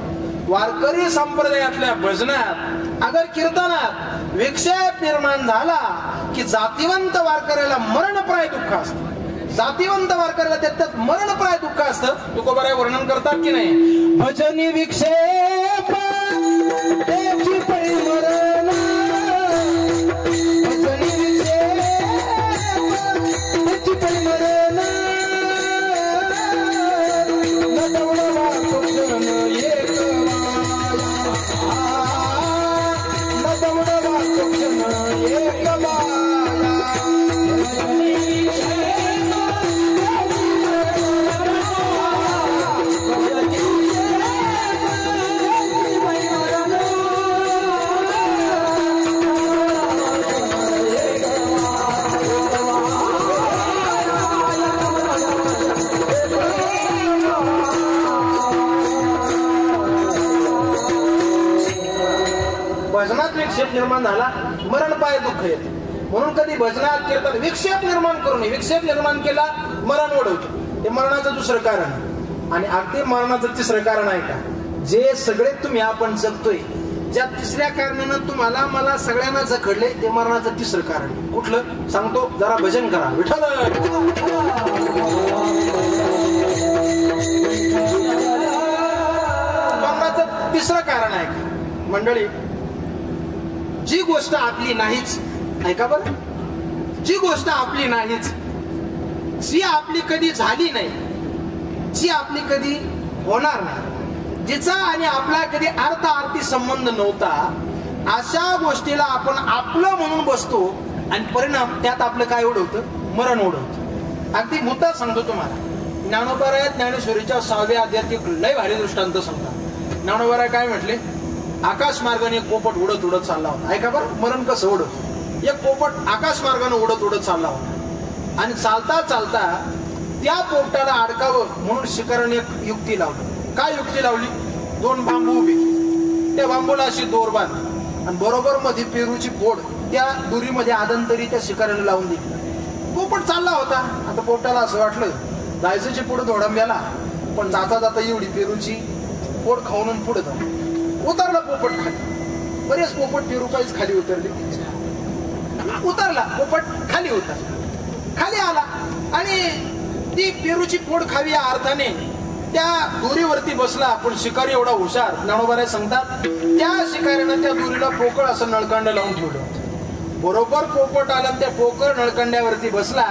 वारकरी संप्रदायातल्या भजनात अगर कीर्तनात विक्षेप निर्माण झाला की जातीवंत वारकऱ्याला मरणप्राय दुःख असतं. जातीवंत वारकऱ्याला त्यात मरणप्राय दुःख असतं. तुकोबाराय वर्णन करतात की नाही? भजनी विक्षेप त्याची परिमरण, भजनी विक्षेप त्याची परिमरण, भजनात विक्षेप निर्माण झाला मरण पाय दुःख येते. म्हणून कधी भजनात कीर्तन विक्षेप निर्माण करू नये. विक्षेप निर्माण केला मरण ओढवतो. ते मरणाचं दुसरं कारण. आणि अगदी मरणाचं तिसरं कारण आहे का? जे सगळे तुम्ही आपण जगतोय, ज्या तिसऱ्या कारणानं तुम्हाला मला सगळ्यांना जखडले, ते मरणाचं तिसरं कारण. कुठलं सांगतो? जरा भजन करा. विठ्ठल मरणाचं तिसरं कारण आहे का? मंडळी, जी गोष्ट आपली नाहीच, ऐका बरं, जी गोष्ट आपली नाहीच, जी आपली कधी झाली नाही, जी आपली कधी होणार नाही, जिचा आणि आपला कधी अर्थार्थी संबंध नव्हता, अशा गोष्टीला आपण आपलं म्हणून बसतो आणि परिणाम त्यात आपलं काय ओढवतं? मरण ओढवतं. अगदी मुद्दा सांगतो तुम्हाला. ज्ञानोबारायात ज्ञानेश्वरीच्या 6व्या अध्यायात एक लय भारी दृष्टांत सांगतात. ज्ञानोबाराय काय म्हटले? आकाश मार्गाने एक पोपट उडत उडत चालला होता. ऐका बरं, मरण कसं ओढत? एक पोपट आकाश मार्गाने उडत उडत चालला होता आणि चालता चालता त्या पोपटाला अडकावं म्हणून शिकाऱ्याने एक युक्ती लावली. काय युक्ती लावली? 2 बांबू उभे, त्या बांबूला अशी दोर बांधली आणि बरोबर मध्ये पेरूची फोड त्या दोरीमध्ये आदंतरी त्या शिकाऱ्याने लावून दिली. पोपट चालला होता. आता पोपटाला असं वाटलं जायचं पुढे धोडांब्याला, पण जाता जाता एवढी पेरूची फोड खाऊन पुढे जाऊ. उतरला पोपट खाली. बरेच पोपट पेरू काहीच खाली उतरले. उतरला पोपट, खाली उतरला, खाली आला आणि ती पेरूची फोड खावी या अर्थाने त्या दोरीवरती बसला. पण शिकारी एवढा हुशार, ज्ञानोबाराय सांगतात, त्या शिकाऱ्यानं त्या दोरीला पोकळ असं नळकांड लावून ठेवलं होतं. बरोबर पोपट आला, त्या पोकळ नळकांड्यावरती बसला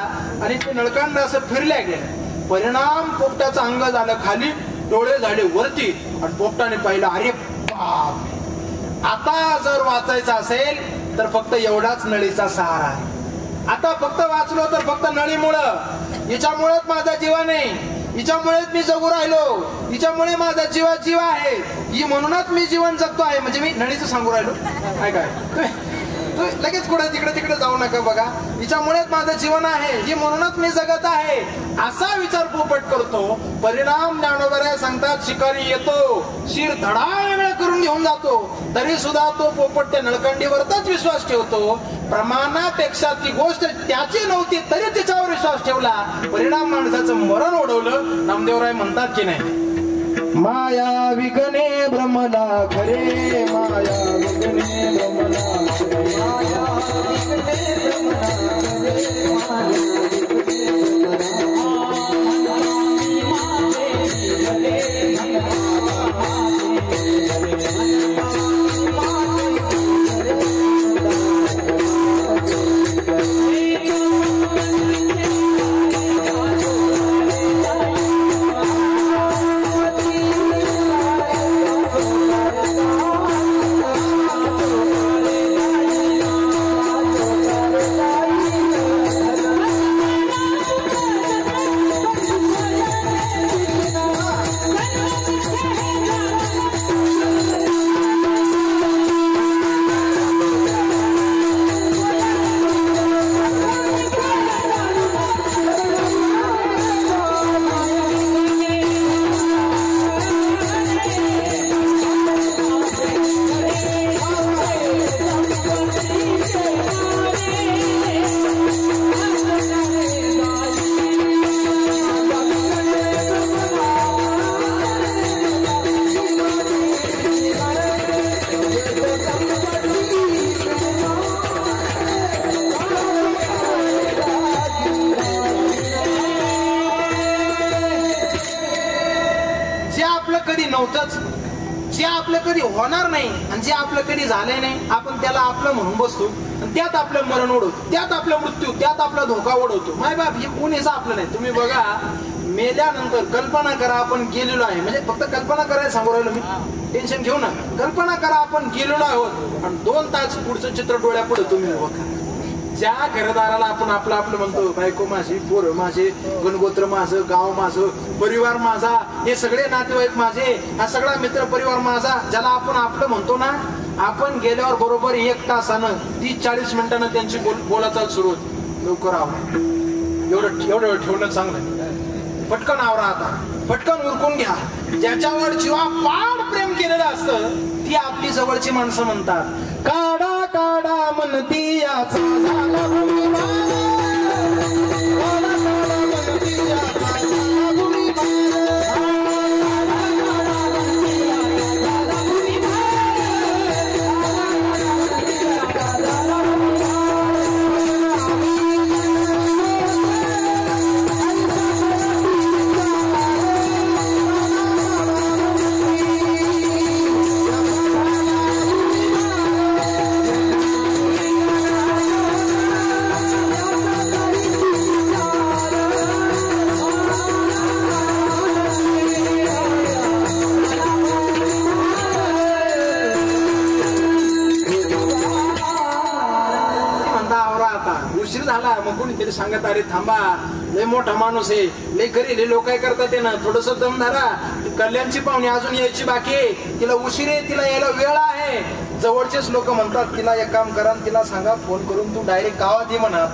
आणि ते नळकांड असं फिरल्या गेलं. परिणाम पोपटाचं अंग झालं खाली, डोळे झाले वरती आणि पोपटाने पाहिलं, अरे बाप, आता जर वाचायचं असेल तर फक्त एवढाच नळीचा सहारा आहे. आता फक्त वाचलो तर फक्त नळीमुळं, हिच्यामुळेच माझा जीवा नाही, हिच्यामुळेच मी जगू राहिलो, हिच्यामुळे माझा जीवा जीव आहे, ही म्हणूनच मी जीवन जगतो आहे. म्हणजे मी नळीचं सांगू राहिलो. काय काय लगेच कुठे तिकडे तिकडे जाऊ नका बघा, हिच्यामुळेच माझं जीवन आहे, ही म्हणूनच मी जगत आहे, असा विचार पोपट करतो. परिणाम ज्ञानोबा सांगतात, शिकारी येतो, शिर धडावेळ करून घेऊन जातो, तरी सुद्धा तो पोपट त्या नळकंडीवरच विश्वास ठेवतो. प्रमाणापेक्षा ती गोष्ट त्याची नव्हती तरी तिच्यावर विश्वास ठेवला, परिणाम माणसाचं मरण ओढवलं. नामदेवराय म्हणतात की नाही, माया विघ्ने भ्रमला खरे, माया विघ्ने भ्रमला खरे, माया विघ्ने भ्रमला खरे, माया जे आपलं कधी होणार नाही आणि जे आपलं कधी झालं नाही, आपण त्याला आपलं म्हणून बसतो आणि त्यात आपलं मरण ओढवतो, त्यात आपला मृत्यू, त्यात आपला धोका ओढवतो. माय बाप हे कोणीच आपलं नाही. तुम्ही बघा, मेल्यानंतर कल्पना करा आपण गेलेलो आहे, म्हणजे फक्त कल्पना करायला सांगू राहिलो मी, टेन्शन घेऊ ना. कल्पना करा आपण गेलेलो आहोत आणि 2 तास पुढचं चित्र डोळ्यापुढे तुम्ही बघा. ज्या घरदाराला आपण आपलं आपलं म्हणतो, बायको माझी, पोरं माझे, गणगोत्र माझं, गाव माझं, परिवार माझा, हे सगळे नातेवाईक माझे, हा सगळा मित्र परिवार माझा, ज्याला आपण आपलं म्हणतो ना, आपण गेल्यावर बरोबर 1 तासानं 30-40 मिनिटांना त्यांची बोलाचाल सुरू होती. लवकर आवरा, एवढं ठेवणं चांगलं, पटकन आवरा, आता पटकन उरकून घ्या. ज्याच्यावर जीवा पाड प्रेम केलेलं असतं ती आपली जवळची माणसं म्हणतात. काढा काढा म्हणती याचा झाला भूमिभार, काढा काढा म्हणती याचा झाला भूमिभार, झाला. मग कोणीतरी सांगत, अरे थांबा, लय मोठा माणूस आहे, लय घरी लोक काय करतात ते ना, थोडस दम धरा, कल्याणची पाहुणी अजून यायची बाकी आहे, तिला उशीर आहे, तिला यायला वेळ आहे. जवळचेच लोक म्हणतात, तिला एक काम करा, तिला सांगा फोन करून तू डायरेक्ट गावात ये म्हणा.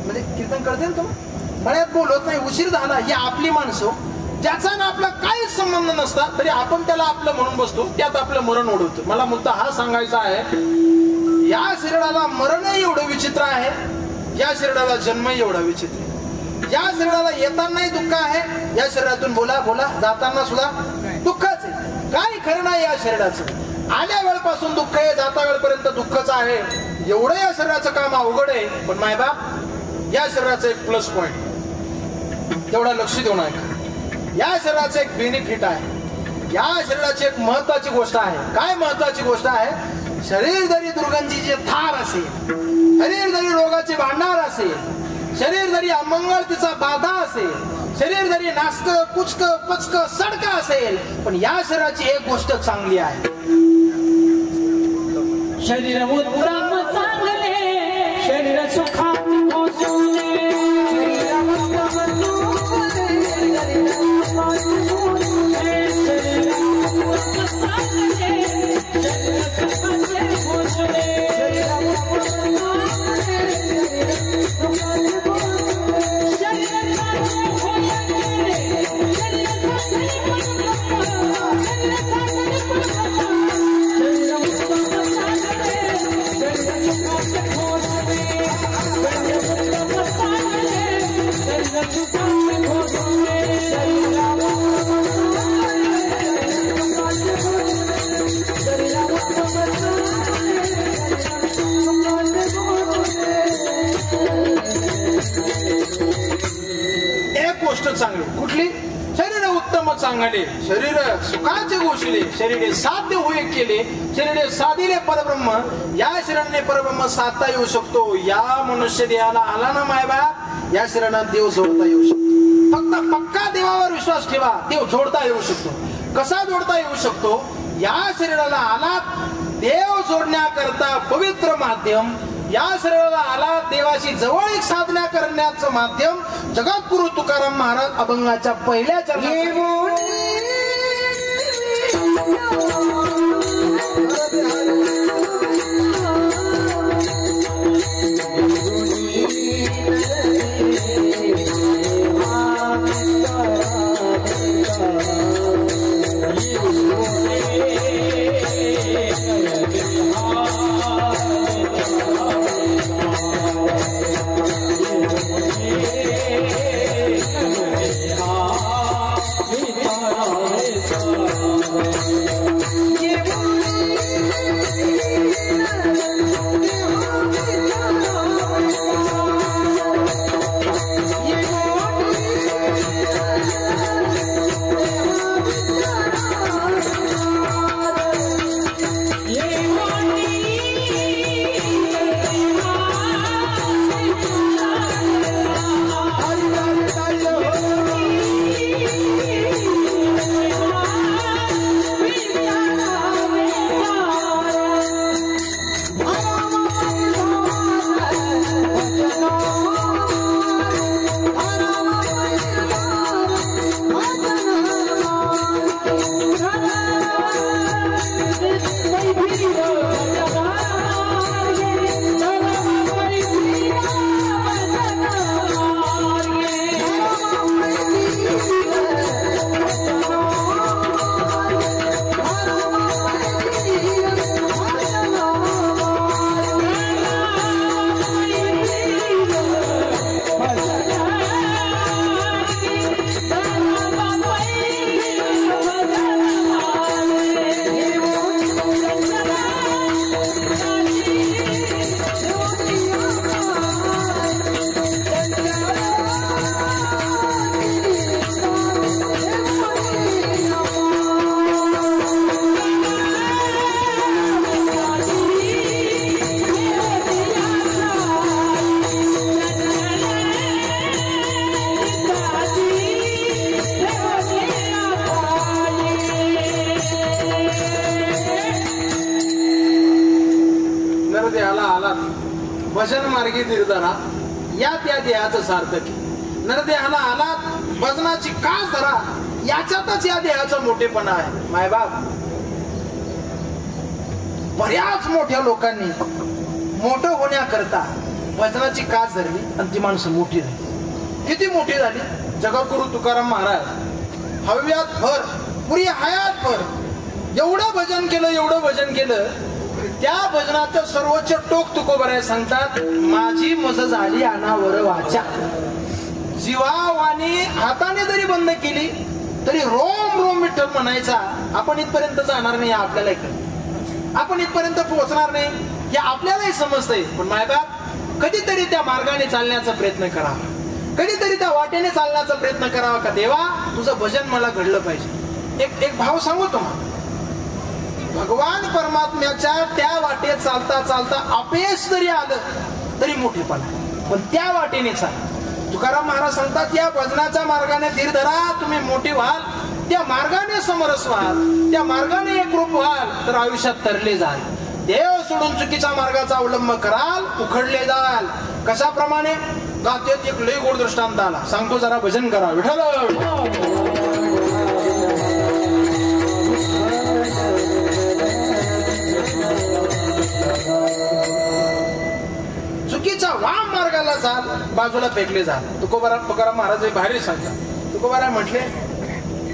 म्हणजे कीर्तन करते ना, तू मळ्यात बोलत नाही, उशीर झाला. ही आपली माणसं ज्याचा ना आपला काहीच संबंध नसता तरी आपण त्याला आपलं म्हणून बसतो, त्यात आपलं मरण ओढवतो. मला मुद्दा हा सांगायचा आहे, या शरीराला मरणही एवढं विचित्र आहे, या शरीराला जन्मही एवढा विचित्र आहे. या शरीराला येतानाही दुःख आहे, या शरीरातून बोला बोला जाताना सुद्धा दुःखच आहे. काही खरं नाही या शरीराचं. आल्या वेळपासून दुःख आहे, जाता वेळपर्यंत दुःखच आहे. एवढं या शरीराचं काम अवघड आहे. पण मायबाप, या शरीराचं एक प्लस पॉइंट तेवढा लक्ष देऊ नका. या शरीराचं एक बेनिफिट आहे, या शरीराची एक महत्वाची गोष्ट आहे. काय महत्वाची गोष्ट आहे? शरीर जरी दुर्गंधीचे थार असेल, शरीर जरी रोगाचे भांडार असेल, शरीर जरी अमंगळतेचा बाधा असेल, शरीर जरी नासक कुचक पचक सडक असेल, पण या शरीराची एक गोष्ट चांगली आहे. शरीर उत्तम चांगले, शरीर सुखात पोचवले, शरीर एक गोष्ट चांगली कुठली? शरीर उत्तम चांगले, शरीर सुखाचे गोशिले, शरीरे साध्य होय केले, शरीरे साधिले परब्रह्म, या शरीराने परब्रह्म साधता येऊ शकतो. या मनुष्य देहाला आला ना मायबा, या शरीरात देव जोडता येऊ शकतो. फक्त पक्का देवावर विश्वास ठेवा, देव जोडता येऊ शकतो. कसा जोडता येऊ शकतो? या शरीराला आला देव जोडण्याकरता पवित्र माध्यम, या शरीराला आला देवाशी जवळीक साधना करण्याचं माध्यम. जगद्गुरु तुकाराम महाराज अभंगाच्या पहिल्या चरणात भजन मार्गी निर्धारा या त्या देहाचं सार्थक. नरदेहाला आलात भजनाची का धरा, याच्यातच या देहाचा मोठेपणा आहे. मायबाप बऱ्याच मोठ्या लोकांनी मोठं होण्याकरता भजनाची कास धरली आणि ती माणसं मोठी झाली. किती मोठी झाली? जगद्गुरु तुकाराम महाराज हव्यात भर पुरी हयात भर एवढं भजन केलं, एवढं भजन केलं, त्या भजनाचं सर्वोच्च टोक तुकोबराय सांगतात, माझी मज झाली अनावर वाचा. जीवावानी हाताने जरी बंद केली तरी रोम रोम विठ्ठल म्हणायचा. आपण इथपर्यंत जाणार नाही, आपल्याला आपण इथपर्यंत पोहोचणार नाही हे आपल्यालाही समजतंय. पण मायबाप कधीतरी त्या मार्गाने चालण्याचा प्रयत्न करावा, कधीतरी त्या वाटेने चालण्याचा प्रयत्न करावा. का देवा तुझं भजन मला घडलं पाहिजे. एक भाव सांगू तुम्हाला, भगवान परमात्म्याच्या त्या वाटेत चालता चालता अपयश जरी आलं तरी मोठेपणा, पण त्या वाटेने चाल. तुकाराम महाराज सांगतात, या भजनाच्या मार्गाने धीर धरा, तुम्ही मोठे व्हाल. त्या मार्गाने समरस व्हाल, त्या मार्गाने एकरूप व्हाल तर आयुष्यात तरले जाल. देव सोडून चुकीच्या मार्गाचा अवलंब कराल, उखडले जाल. कशाप्रमाणे? गातेत एक लय गोड दृष्टांत आला, सांगतो जरा भजन करा. विठ्ठल चुकीच्या वाम मार्गाला जाल, बाजूला फेकले जाल. तुकाराम महाराज भारी सांगतात. तुकोबाराय म्हटले,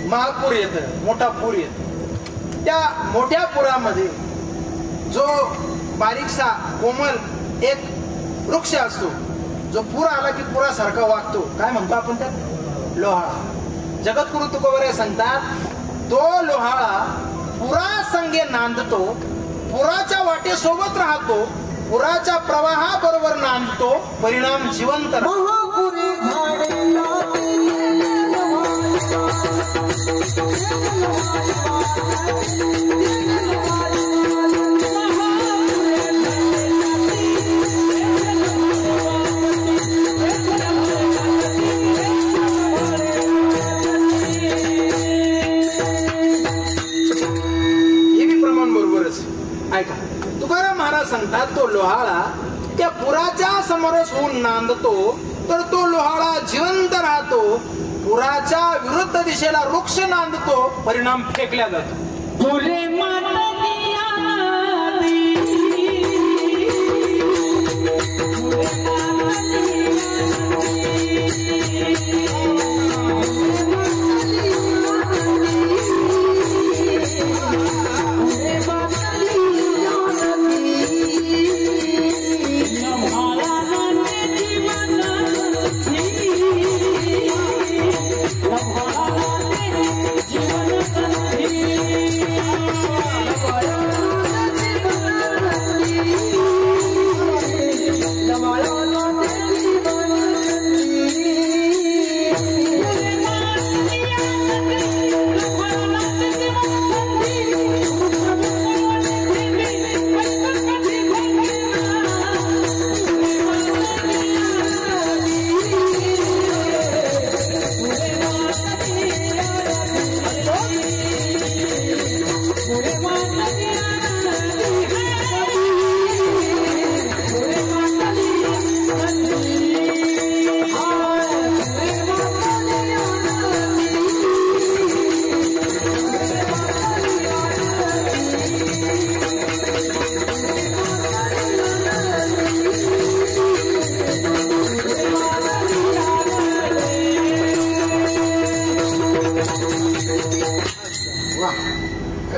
महापूर येत, मोठा पूर येत. त्या मोठ्या पुरामध्ये जो बारीकसा कोमल एक वृक्ष असतो, जो पूर आला की पुरासारखा वागतो, काय म्हणतो आपण त्यात? लोहाळा. जगद्गुरु तुकोबाराय सांगतात, तो लोहाळा पुरा संगे नांदतो, पुराच्या वाटेसोबत राहतो, पुराच्या प्रवाहाबरोबर नांदतो, परिणाम जिवंत राहतो. समरस होऊन नांदतो तर तो लोहाळा जिवंत राहतो. पुराच्या विरुद्ध दिशेला वृक्ष नांदतो, परिणाम फेकल्या जातो. पुरे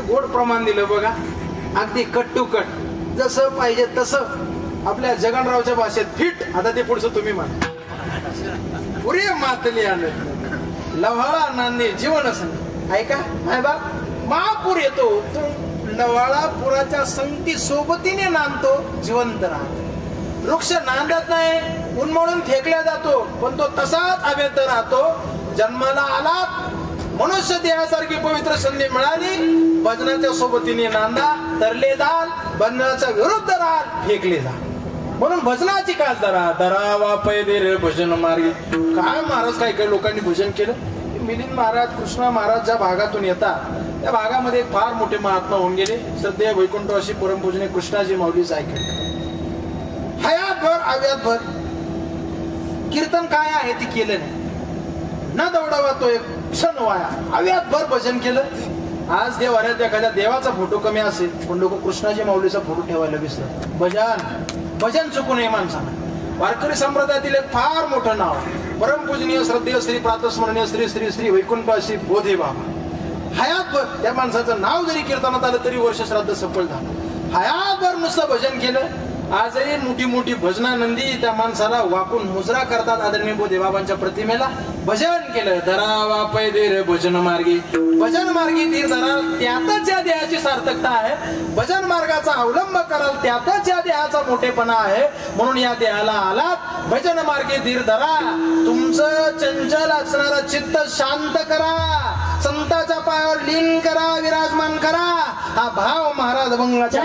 गोड प्रमाण दिलं बघा, अगदी कट टू कट, जसं पाहिजे तसं आपल्या जगनरावच्या भाषेत फिट. आता ते पुढचं तुम्ही म्हणा. पुरे मातली आलं लव्हाळा नांदे जीवन असं ऐका माय बा. महापूर येतो तो लव्हाळा पुराच्या संगती सोबतीने नांदतो, जिवंत राहतो. वृक्ष नांदत नाही, उन्मळून फेकल्या जातो, पण तो तसाच अव्यक्त राहतो. जन्माला आलात, मनुष्य देहासारखी पवित्र संधी मिळाली, भजनाच्या सोबतीने नांदा, तरले जाल, भजनाच्या विरुद्ध राहाल, फेकले जा. म्हणून भजनाची कास धरा, धरावा पैदेर भजन मार्गी. काय महाराज काय काय लोकांनी भजन केलं. मिलिंद महाराज, कृष्णा महाराज ज्या भागातून येतात त्या भागामध्ये फार मोठे महात्मा होऊन गेले. सध्या वैकुंठवासी परमपूजनीय कृष्णाजी माऊलीच ऐकले. हयातभर अव्यातभर कीर्तन काय आहे ते केलं नाही, न दौडावा तो एक क्षण वाया. अव्यातभर भजन केलं. आज देवाऱ्यात एखाद्या देवाचा फोटो कमी असेल, पण लोक कृष्णाजी माऊलीचा फोटो ठेवायला विसरतात. भजन चुकू नये माणसानं. वारकरी संप्रदायातील एक फार मोठं नाव, परमपूजनीय श्रद्धेय श्री प्रातस्मरणीय श्री श्री श्री वैकुंठवासी बोधे बाबा. हयातभर त्या माणसाचं नाव जरी कीर्तनात आलं तरी वर्ष श्राद्ध सफल झालं. हयातभर नुसतं भजन केलं. आजही मोठी मोठी भजनानंदी त्या माणसाला वाकून मुजरा करतात. आदरणीय बोधे बाबांच्या प्रतिमेला भजन केलं. धरावा पैदेर भजन मार्गी, भजन मार्गी धीर धराल, त्यातच या देहाची सार्थकता आहे. भजन मार्गाचा अवलंब कराल, त्यातच या देहाचा मोठेपणा आहे. म्हणून या देहाला आलात, भजन मार्गी धीर धरा. तुमचं चंचल असणारं चित्त शांत करा, संताच्या पायावर लीन करा, विराजमान करा. हा भाव महाराज अभंगाचा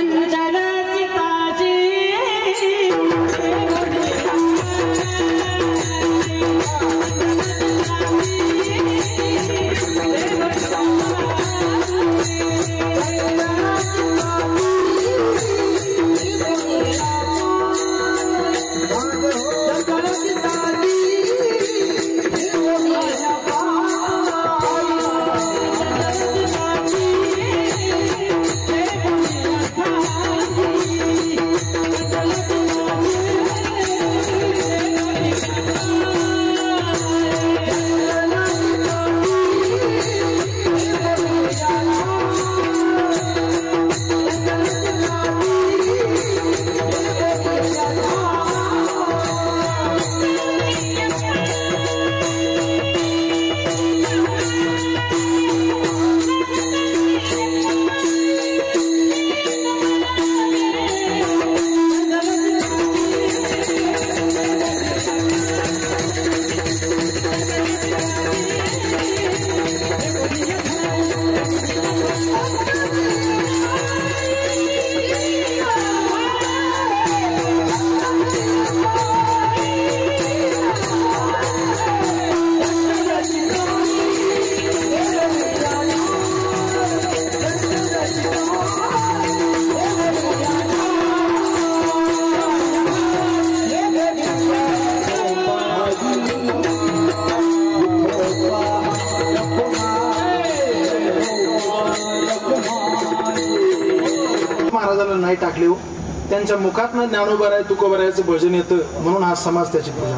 टाकले हो. त्यांच्या मुखातनं ज्ञानोबराय तुकोबरायचं भजन येतं म्हणून हा समाज त्याची पूजा.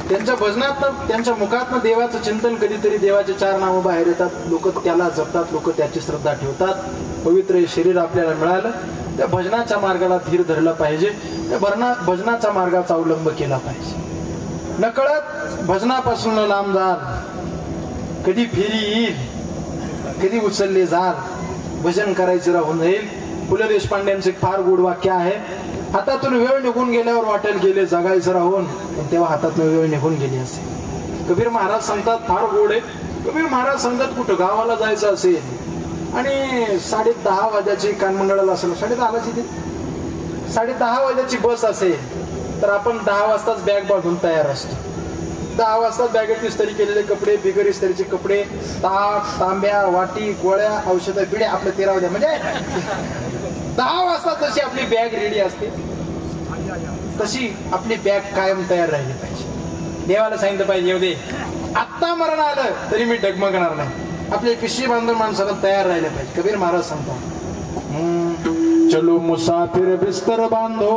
त्यांच्या भजनातनं त्यांच्या मुखातनं देवाचं चिंतन, कधीतरी देवाचे 4 नावं बाहेर येतात, लोक त्याला जपतात, लोक त्याची श्रद्धा ठेवतात. पवित्र शरीर आपल्याला मिळालं, त्या भजनाच्या मार्गाला धीर धरला पाहिजे, त्या भजनाच्या मार्गाचा अवलंब केला पाहिजे. नकळत भजनापासून लांब जाल, कधी फेरी येईल, कधी उचलले जाल, भजन करायचे राहून जाईल. पु ल देशपांड्यांचे फार गोड वाक्य आहे, हातातून वेळ निघून गेल्यावर वाटेल गेले जगायचं राहून, पण तेव्हा हातातून वेळ निघून गेली असेल. कबीर महाराज सांगतात, फार गोड आहे. कबीर महाराज सांगतात, कुठं गावाला जायचं असेल आणि 10:30 वाजायची कानमंडळाला असेल, 10:30 ते 10:30 वाजायची बस असेल तर आपण 10 वाजताच बॅग बांधून तयार असतो. 10 वाजता बॅगेत इस्त्री केलेले कपडे, बिगर इस्त्रीचे कपडे, ताट, तांब्या, वाटी, गोळ्या, औषधं, बिड्या आपल्या 13 वाजता, म्हणजे 10 वाजता जशी आपली बॅग रेडी असते तशी आपली बॅग कायम तयार राहिली पाहिजे. देवाला सांगितलं पाहिजे, येऊ दे, आत्ता मरण आलं तरी मी डगमगणार नाही. आपली पिशवी बांधून माणसाला तयार राहिले पाहिजे. कबीर महाराज सांगतात, चलो मुसाफिर बिस्तर बांधो,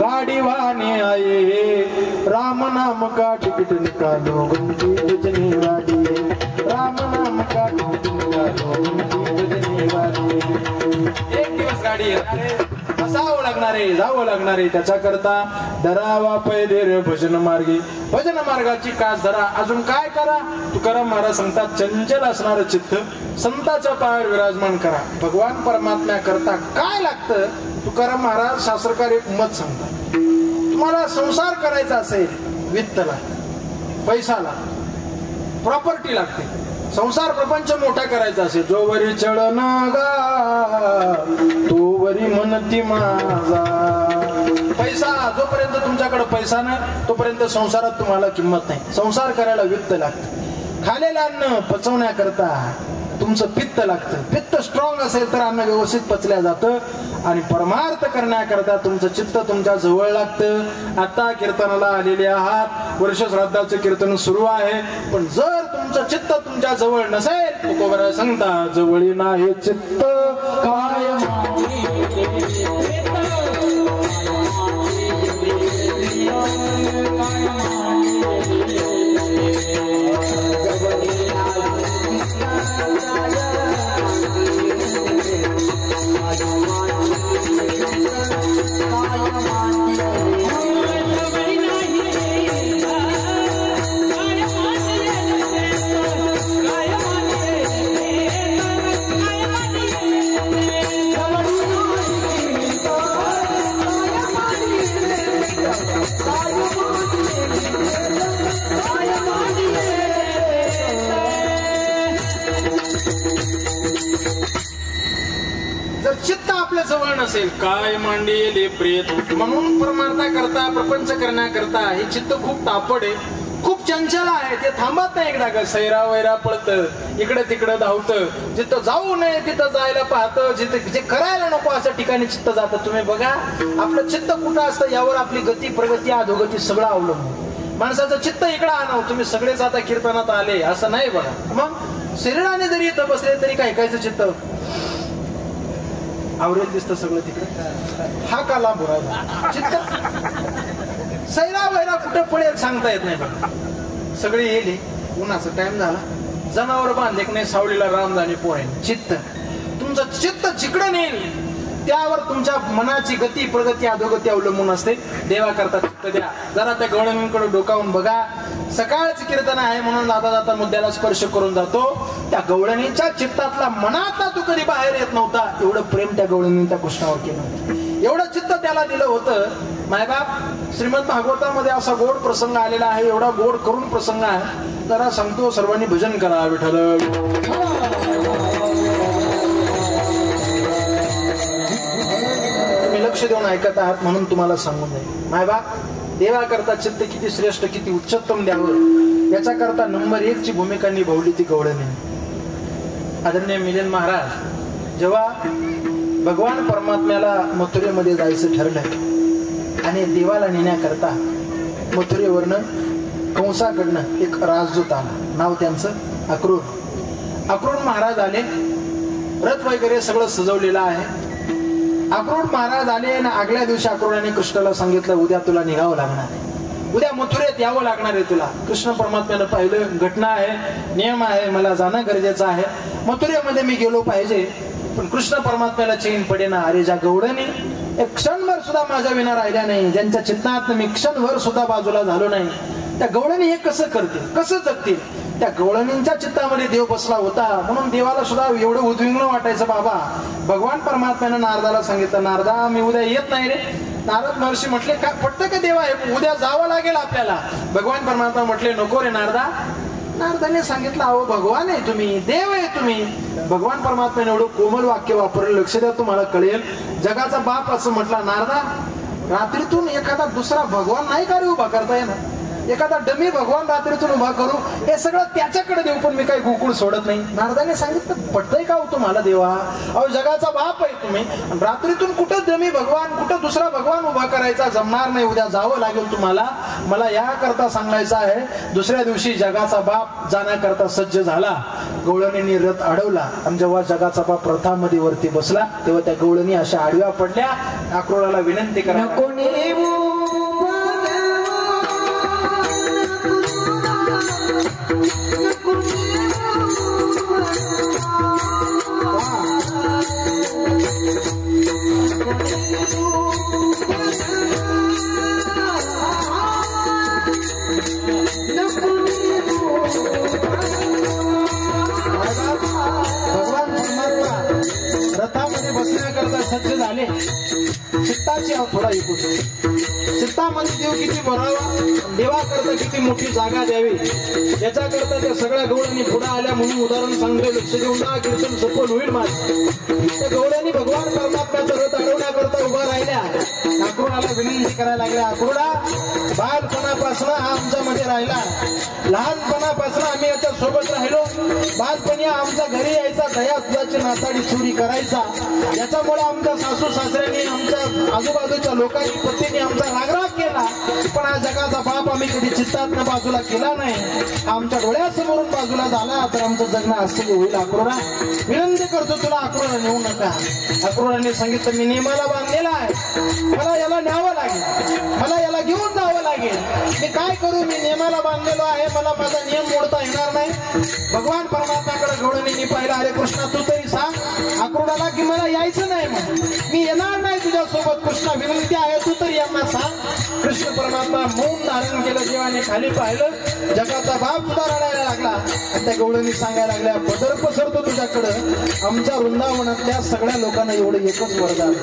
गाड़ी वाने आए, राम नाम का टिकट निकालो, घंटी बजने वाली है, राम नाम का टिकट निकालो, घंटी बजने वाली है. एक दिवस गाडी येणार, बसावं लागणार आहे, जावं लागणार आहे. त्याच्याकरता धरावा पैदेर भजन मार्गी, भजन मार्गाची कास धरा. अजून काय करा? तुकाराम महाराज सांगतात, चंचल असणारं चित्त संताच्या पायावर विराजमान करा. भगवान परमात्म्या करता काय लागतं? तुकाराम महाराज शास्त्रकार एक मत सांगतात, तुम्हाला संसार करायचा असेल, वित्त लागतं, पैसा लागतो, प्रॉपर्टी लागते. संसार प्रपंच मोठा करायचा असेल, जो वरी चढन गा तो वरी म्हणती माझा. पैसा जोपर्यंत तुमच्याकडे पैसा नाही तोपर्यंत संसारात तुम्हाला किंमत नाही. संसार करायला वित्त लागतं. खालेलं अन्न पचवण्याकरता तुमचं पित्त लागतं. पित्त स्ट्रॉंग असेल तर अन्न व्यवस्थित पचल्या जातं. आणि परमार्थ करण्याकरता तुमचं चित्त तुमच्या जवळ लागतं. आता कीर्तनाला आलेले आहात, वर्ष श्राद्धाचं कीर्तन सुरू आहे, पण जर तुमचं चित्त तुमच्या जवळ नसेल, तुकोबरा सांगता, जवळी नाही चित्त काय जवळ नसेल, काय मांडीले प्रेत. म्हणून परमार्था करता, प्रपंच करण्याकरता हे चित्त खूप तापड आहे, खूप चंचल आहे. ते थांबत नाही एकदा का, सैरा वैरा पळतं, इकडे तिकडे धावतं. जिथं जाऊ नये तिथं जायला पाहतं, जिथे जे करायला नको अशा ठिकाणी चित्त जातं. तुम्ही बघा, आपलं चित्त कुठं असतं यावर आपली गती, प्रगती, अधोगती सगळं अवलंबून. माणसाचं चित्त इकडं आणावं. तुम्ही सगळेच आता कीर्तनात आले असं नाही बघा. मग शरीराने जरी इथं बसले तरी काय कायचं चित्त आवरेल दिसतं सगळं तिकडे. हा का लांब उरायला चित्त सैरा वैरा कुठे पडेल सांगता येत नाही बघा. सगळे येले, उन्हाचा टाइम झाला, जनावर बांधले की नाही सावलीला राम जाणे पोहेल. चित्त तुमचं चित्त जिकडे नेईल त्यावर तुमच्या मनाची गती, प्रगती, अधोगती अवलंबून असते. देवा करता चित्त द्या. जरा त्या गवळणींकडे डोकावून बघा. सकाळची कीर्तन आहे म्हणून जाता जाता मुद्द्याला स्पर्श करून जातो. त्या गवळणीच्या चित्तातला मनातला तो कधी बाहेर येत नव्हता. एवढं प्रेम त्या गवळणीने त्या कृष्णावर केलं होतं, एवढं चित्त त्याला दिलं होतं. मायबाप श्रीमद भागवतामध्ये असा गोड प्रसंग आलेला आहे, एवढा गोड करून प्रसंग आहे. जरा सांगतो, सर्वांनी भजन करा. विठ्ठल तुम्ही लक्ष देऊन ऐकत आहात म्हणून तुम्हाला सांगून जाईल. मायबाप देवा करता चित्त किती श्रेष्ठ, किती उच्चतम द्यावं याच्याकरता नंबर 1 ची भूमिका निभावली ती गवळणी. आदरणीय मिलिंद महाराज जेव्हा भगवान परमात्म्याला मथुरेमध्ये जायचं ठरलं आणि देवाला नेण्याकरता मथुरेवरनं कंसाकडनं एक राजदूत आला. नाव त्यांचं अक्रूर. अक्रूर महाराज आले. रथ वगैरे सगळं सजवलेलं आहे. अक्रूर महाराज आले आणि आगल्या दिवशी अक्रूराने कृष्णाला सांगितलं उद्या तुला निघावं लागणार आहे, उद्या मथुरेत यावं लागणार आहे तुला. कृष्ण परमात्म्यानं पाहिलं घटना आहे, नियम आहे, मला जाणं गरजेचं आहे, मथुरेमध्ये मी गेलो पाहिजे. पण कृष्ण परमात्म्याला चैन पडेना. अरे ज्या गवळणी एक क्षणभर सुद्धा माझ्या विना राहिल्या नाही, ज्यांच्या चित्तात मी क्षणभर सुद्धा बाजूला झालो नाही, त्या गवळणी हे कसं करतील, कसं जगतील. त्या गवळणींच्या चित्तामध्ये देव बसला होता म्हणून देवाला सुद्धा एवढं उद्विग्न वाटायचं. बाबा भगवान परमात्म्यानं नारदाला सांगितलं, नारदा मी उद्या येत नाही रे. नारद महर्षी म्हटले काय पटतं का देवा, हे उद्या जावं लागेल आपल्याला. भगवान परमात्मा म्हटले नको रे नारदा. नारदाने सांगितलं अहो भगवान आहे तुम्ही, देव आहे तुम्ही. भगवान परमात्म्याने एवढं कोमल वाक्य वापरलं, लक्ष द्या तुम्हाला कळेल. जगाचा बाप असं म्हटला, नारदा रात्रीतून एखादा दुसरा भगवान नाही का रे उभा करता येणार, एखादा डमी भगवान रात्रीतून उभा करू, हे सगळं त्याच्याकडे देऊ, पण मी काही गोकुळ सोडत नाही. नारदाने सांगितलं पटतंय का हो तुम्हाला देवा, अहो जगाचा बाप आहे तुम्ही, रात्रीतून कुठं डमी भगवान, कुठं दुसरा भगवान उभा करायचा जमणार नाही, उद्या जावं लागेल तुम्हाला. मला याकरता सांगायचं आहे. दुसऱ्या दिवशी जगाचा बाप जाण्याकरता सज्ज झाला. गवळणींनी रथ अडवला आणि जेव्हा जगाचा बाप रथामध्ये वरती बसला तेव्हा त्या गवळणी अशा आडव्या पडल्या. अक्रूराला विनंती करा, रथामध्ये बसण्याकरता सज्ज झाले. चित्ताची थोडा ऐकू, चित्तामध्ये देव किती भरावा, देवाकरता किती मोठी जागा द्यावी, याच्याकरता त्या सगळ्या गवळणी पुढे आल्या. म्हणून उदाहरण सांगले, लक्ष देऊन ना कीर्तन सफल होईल माझं. त्या गवळणी भगवान परमात्म्याचा रथ अडवण्याकरता उभा राहिल्या. अक्रूराला विनंती करायला लागल्या, अक्रूरा बालपणापासून हा आमच्यामध्ये राहिला, लहानपणापासून आम्ही याच्या सोबत राहिलो, बालपणी आमच्या घरी यायचा, दया दुधाची नासाडी चोरी करायचा, याच्यामुळे आमच्या सासू सासऱ्यांनी, आमच्या आजूबाजूच्या लोकांनी, पतीने आमचा रागराग केला. पण हा जगाचा बाप आम्ही कधी चित्तातनं बाजूला केला नाही. आमच्या डोळ्यासमोरून बाजूला झाला तर आमचं जगणं आश्चर्य होईल. अक्रूरा विनंती करतो तुला, अक्रूरा नेऊ नका. अक्रूराने सांगितलं मी नियमाला बांधलेला आहे, मला याला न्यावं लागेल, मला याला घेऊन जावं लागेल. मी काय करू, मी नियमाला बांधलेलो आहे, मला माझा नियम मोडता येणार नाही. भगवान परमात्म्याकडे गवळणींनी पाहिलं, अरे कृष्णा तू तरी सांग अक्रूराला की मला यायचं नाही, म्हणून मी येणार नाही तुझ्यासोबत. कृष्णा विनंती आहे तू तरी यांना सांग. कृष्ण परमात्मा मौन धारण केलं. देवाने खाली पाहिलं, जगाचा बाप सुद्धा रडायला लागला. आणि त्या गवळणी सांगायला लागल्या, पदर पसरतो तुझ्याकडं, आमच्या वृंदावनातल्या सगळ्या लोकांना एवढं एकच वरदान.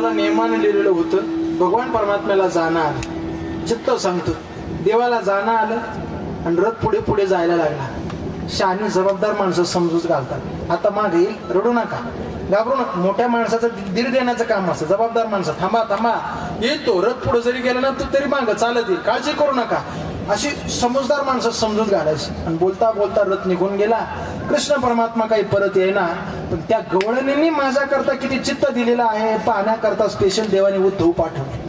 नियमाने लिहिलेलं होतं. भगवान परमात्म्याला जाणं आलं, चित्त सांगतो देवाला जाणं आलं आणि रथ पुढे पुढे जायला लागला. शहाणी जबाबदार माणसं समजूत घालतात, आता मागे येईल, रडू नका, घाबरू नका. मोठ्या माणसाचं धीर देण्याचं काम असतं. जबाबदार माणसं थांबा थांबा, येतो रथ पुढे जरी गेला ना तू तरी मागं चालत येईल, काळजी करू नका, अशी समजदार माणसं समजूत घालायची. आणि बोलता बोलता रथ निघून गेला. कृष्ण परमात्मा काही परत येईना, पण त्या गवळणींनी माझ्याकरता किती चित्त दिलेलं आहे पाहण्याकरता स्पेशल देवाने उद्धव पाठवले.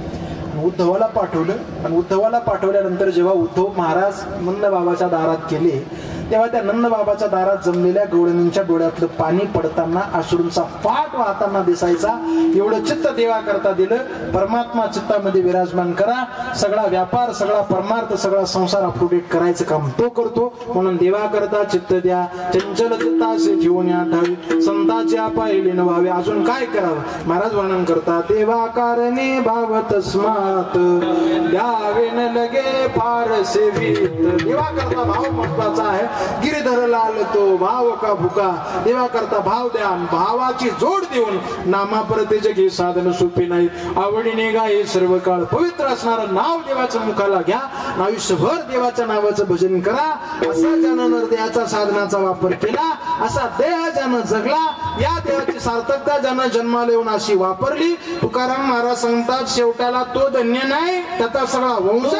उद्धवाला पाठवलं आणि उद्धवाला पाठवल्यानंतर जेव्हा उद्धव महाराज नंद बाबाच्या दारात गेले तेव्हा त्या नंदबाबाच्या दारात जमलेल्या गवळणींच्या डोळ्यातलं पाणी पडताना अश्रूंचा पाट वाहताना दिसायचा. एवढं चित्त देवा करता दिलं. परमात्मा चित्तामध्ये विराजमान करा. सगळा व्यापार, सगळा परमार्थ, सगळा संसार अप टू डेट करायचं काम तो करतो. म्हणून देवा करता चित्त द्या, चंचल चित्तासे ठेवून या ठावी, संतांच्या पायली न व्हावे. अजून काय करावं? महाराज वर्णन करतात, देवा कारणे भाव तस्मात द्यावे न लगे फार सेवित. देवा करता भाव महत्वाचा आहे. गिरिधर लाल तो भाव का भुका. देवा करता भाव द्या. भावाची जोड देऊन नामापरतेचे घे साधन सोपे नाही. आवडीने गाये सर्व काळ पवित्र असणारं नाव देवाचं मुखाला घ्या. आयुष्यभर देवाच्या नावाचं भजन करा. असा ज्यानं नरदेहाचा साधनाचा वापर केला, असा देह ज्यानं जगला, या देहाची सार्थकता ज्यानं जन्माला येऊन अशी वापरली. तुकाराम महाराज सांगतात, शेवटाला तो धन्य नाही, त्याचा सगळा वंश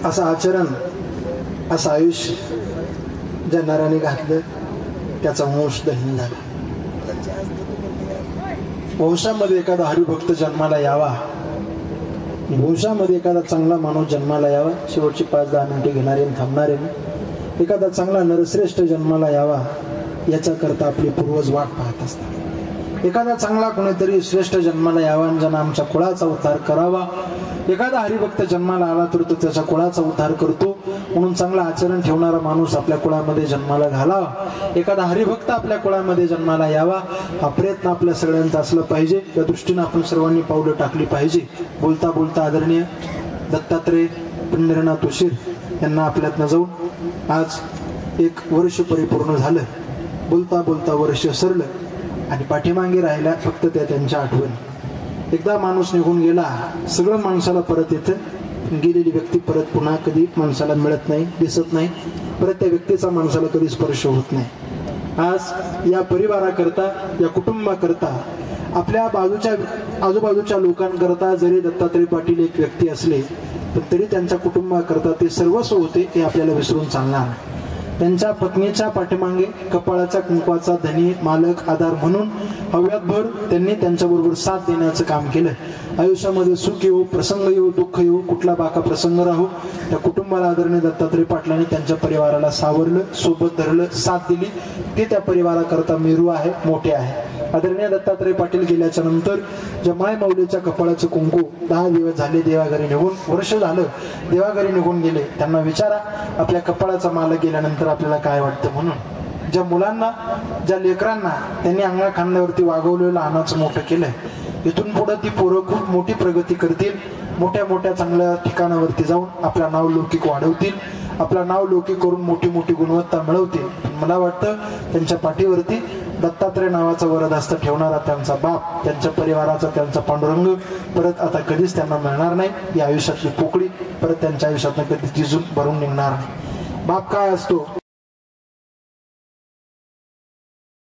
असं आचरण, असं आयुष्य ज्या नराने घातलं त्याचा वंश दहीन झाला. वंशामध्ये एखादा हरिभक्त जन्माला यावा, वंशामध्ये एखादा चांगला माणूस जन्माला यावा. शेवटची 5-10 मिनिटे घेणारे थांबणारे नाही. एखादा चांगला नरश्रेष्ठ जन्माला यावा याचा करता आपले पूर्वज वाट पाहत असतात. एखादा चांगला कोणीतरी श्रेष्ठ जन्माला यावा आणि ज्यानं आमच्या कुळाचा उद्धार करावा. एखादा हरिभक्त जन्माला आला तर तो त्याच्या कुळाचा उद्धार करतो, म्हणून चांगला आचरण ठेवणारा माणूस आपल्या कुळामध्ये जन्माला घालावा. एखादा हरिभक्त आपल्या कुळामध्ये जन्माला यावा हा प्रयत्न आपल्या सगळ्यांचा असला पाहिजे. या दृष्टीने आपण सर्वांनी पावलं टाकली पाहिजे. बोलता बोलता आदरणीय दत्तात्रय पंढरीनाथ उशीर यांना आपल्यातनं जाऊन आज 1 वर्ष परिपूर्ण झालं. बोलता बोलता वर्ष सरलं आणि पाठीमागे राहिल्या फक्त त्यांच्या आठवणी. एकदा माणूस निघून गेला, सगळं माणसाला परत येतं. गेलेली व्यक्ती परत पुन्हा कधी माणसाला मिळत नाही, दिसत नाही. परत त्या व्यक्तीचा माणसाला कधी स्पर्श होत नाही. आज या परिवाराकरता, या कुटुंबाकरता, आपल्या आजूबाजूच्या लोकांकरता जरी दत्तात्रय पाटील एक व्यक्ती असले पण तरी त्यांच्या कुटुंबाकरता ते सर्वस्व होते हे आपल्याला विसरून चालणार नाही. त्यांच्या पत्नीच्या पाठीमागे कपाळाच्या कुंकवाचा धनी, मालक, आधार म्हणून हव्यातभर त्यांनी त्यांच्याबरोबर साथ देण्याचं काम केलं. आयुष्यामध्ये सुख येऊ, प्रसंग येऊ, दुःख येऊ, कुठला बाका प्रसंग राहू, त्या कुटुंबाला आदरणीय दत्तात्रय पाटलांनी त्यांच्या परिवाराला सावरलं, सोबत धरलं, साथ दिली. ते त्या परिवाराकरता मेरू आहे, मोठे आहे. आदरणीय दत्तात्रय पाटील गेल्याच्या नंतर ज्या माय माऊलीच्या कपाळाचं कुंकू 10 दिवस झाले देवाघरी निघून, वर्ष झालं देवाघरी निघून गेले, त्यांना विचारा आपल्या कपाळाचा मालक गेल्यानंतर आपल्याला काय वाटतं म्हणून. ज्या मुलांना, ज्या लेकरांना त्यांनी अंगा खांद्यावरती वागवलेलं, लहानाचं मोठं केलंय, इथून पुढे ती पोरं खूप मोठी प्रगती करतील. मोठ्या मोठ्या चांगल्या ठिकाणावरती जाऊन आपलं नाव लौकिक वाढवतील. आपलं नाव लौकिक करून मोठी मोठी गुणवत्ता मिळवतील. मला वाटतं त्यांच्या पाठीवरती दत्तात्रय नावाचा वरदहस्त ठेवणारा त्यांचा बाप, त्यांच्या परिवाराचा त्यांचा पांडुरंग परत आता कधीच त्यांना मिळणार नाही. या आयुष्यातली पोकळी परत त्यांच्या आयुष्यातनं कधी तिजून भरून निघणार नाही. बाप काय असतो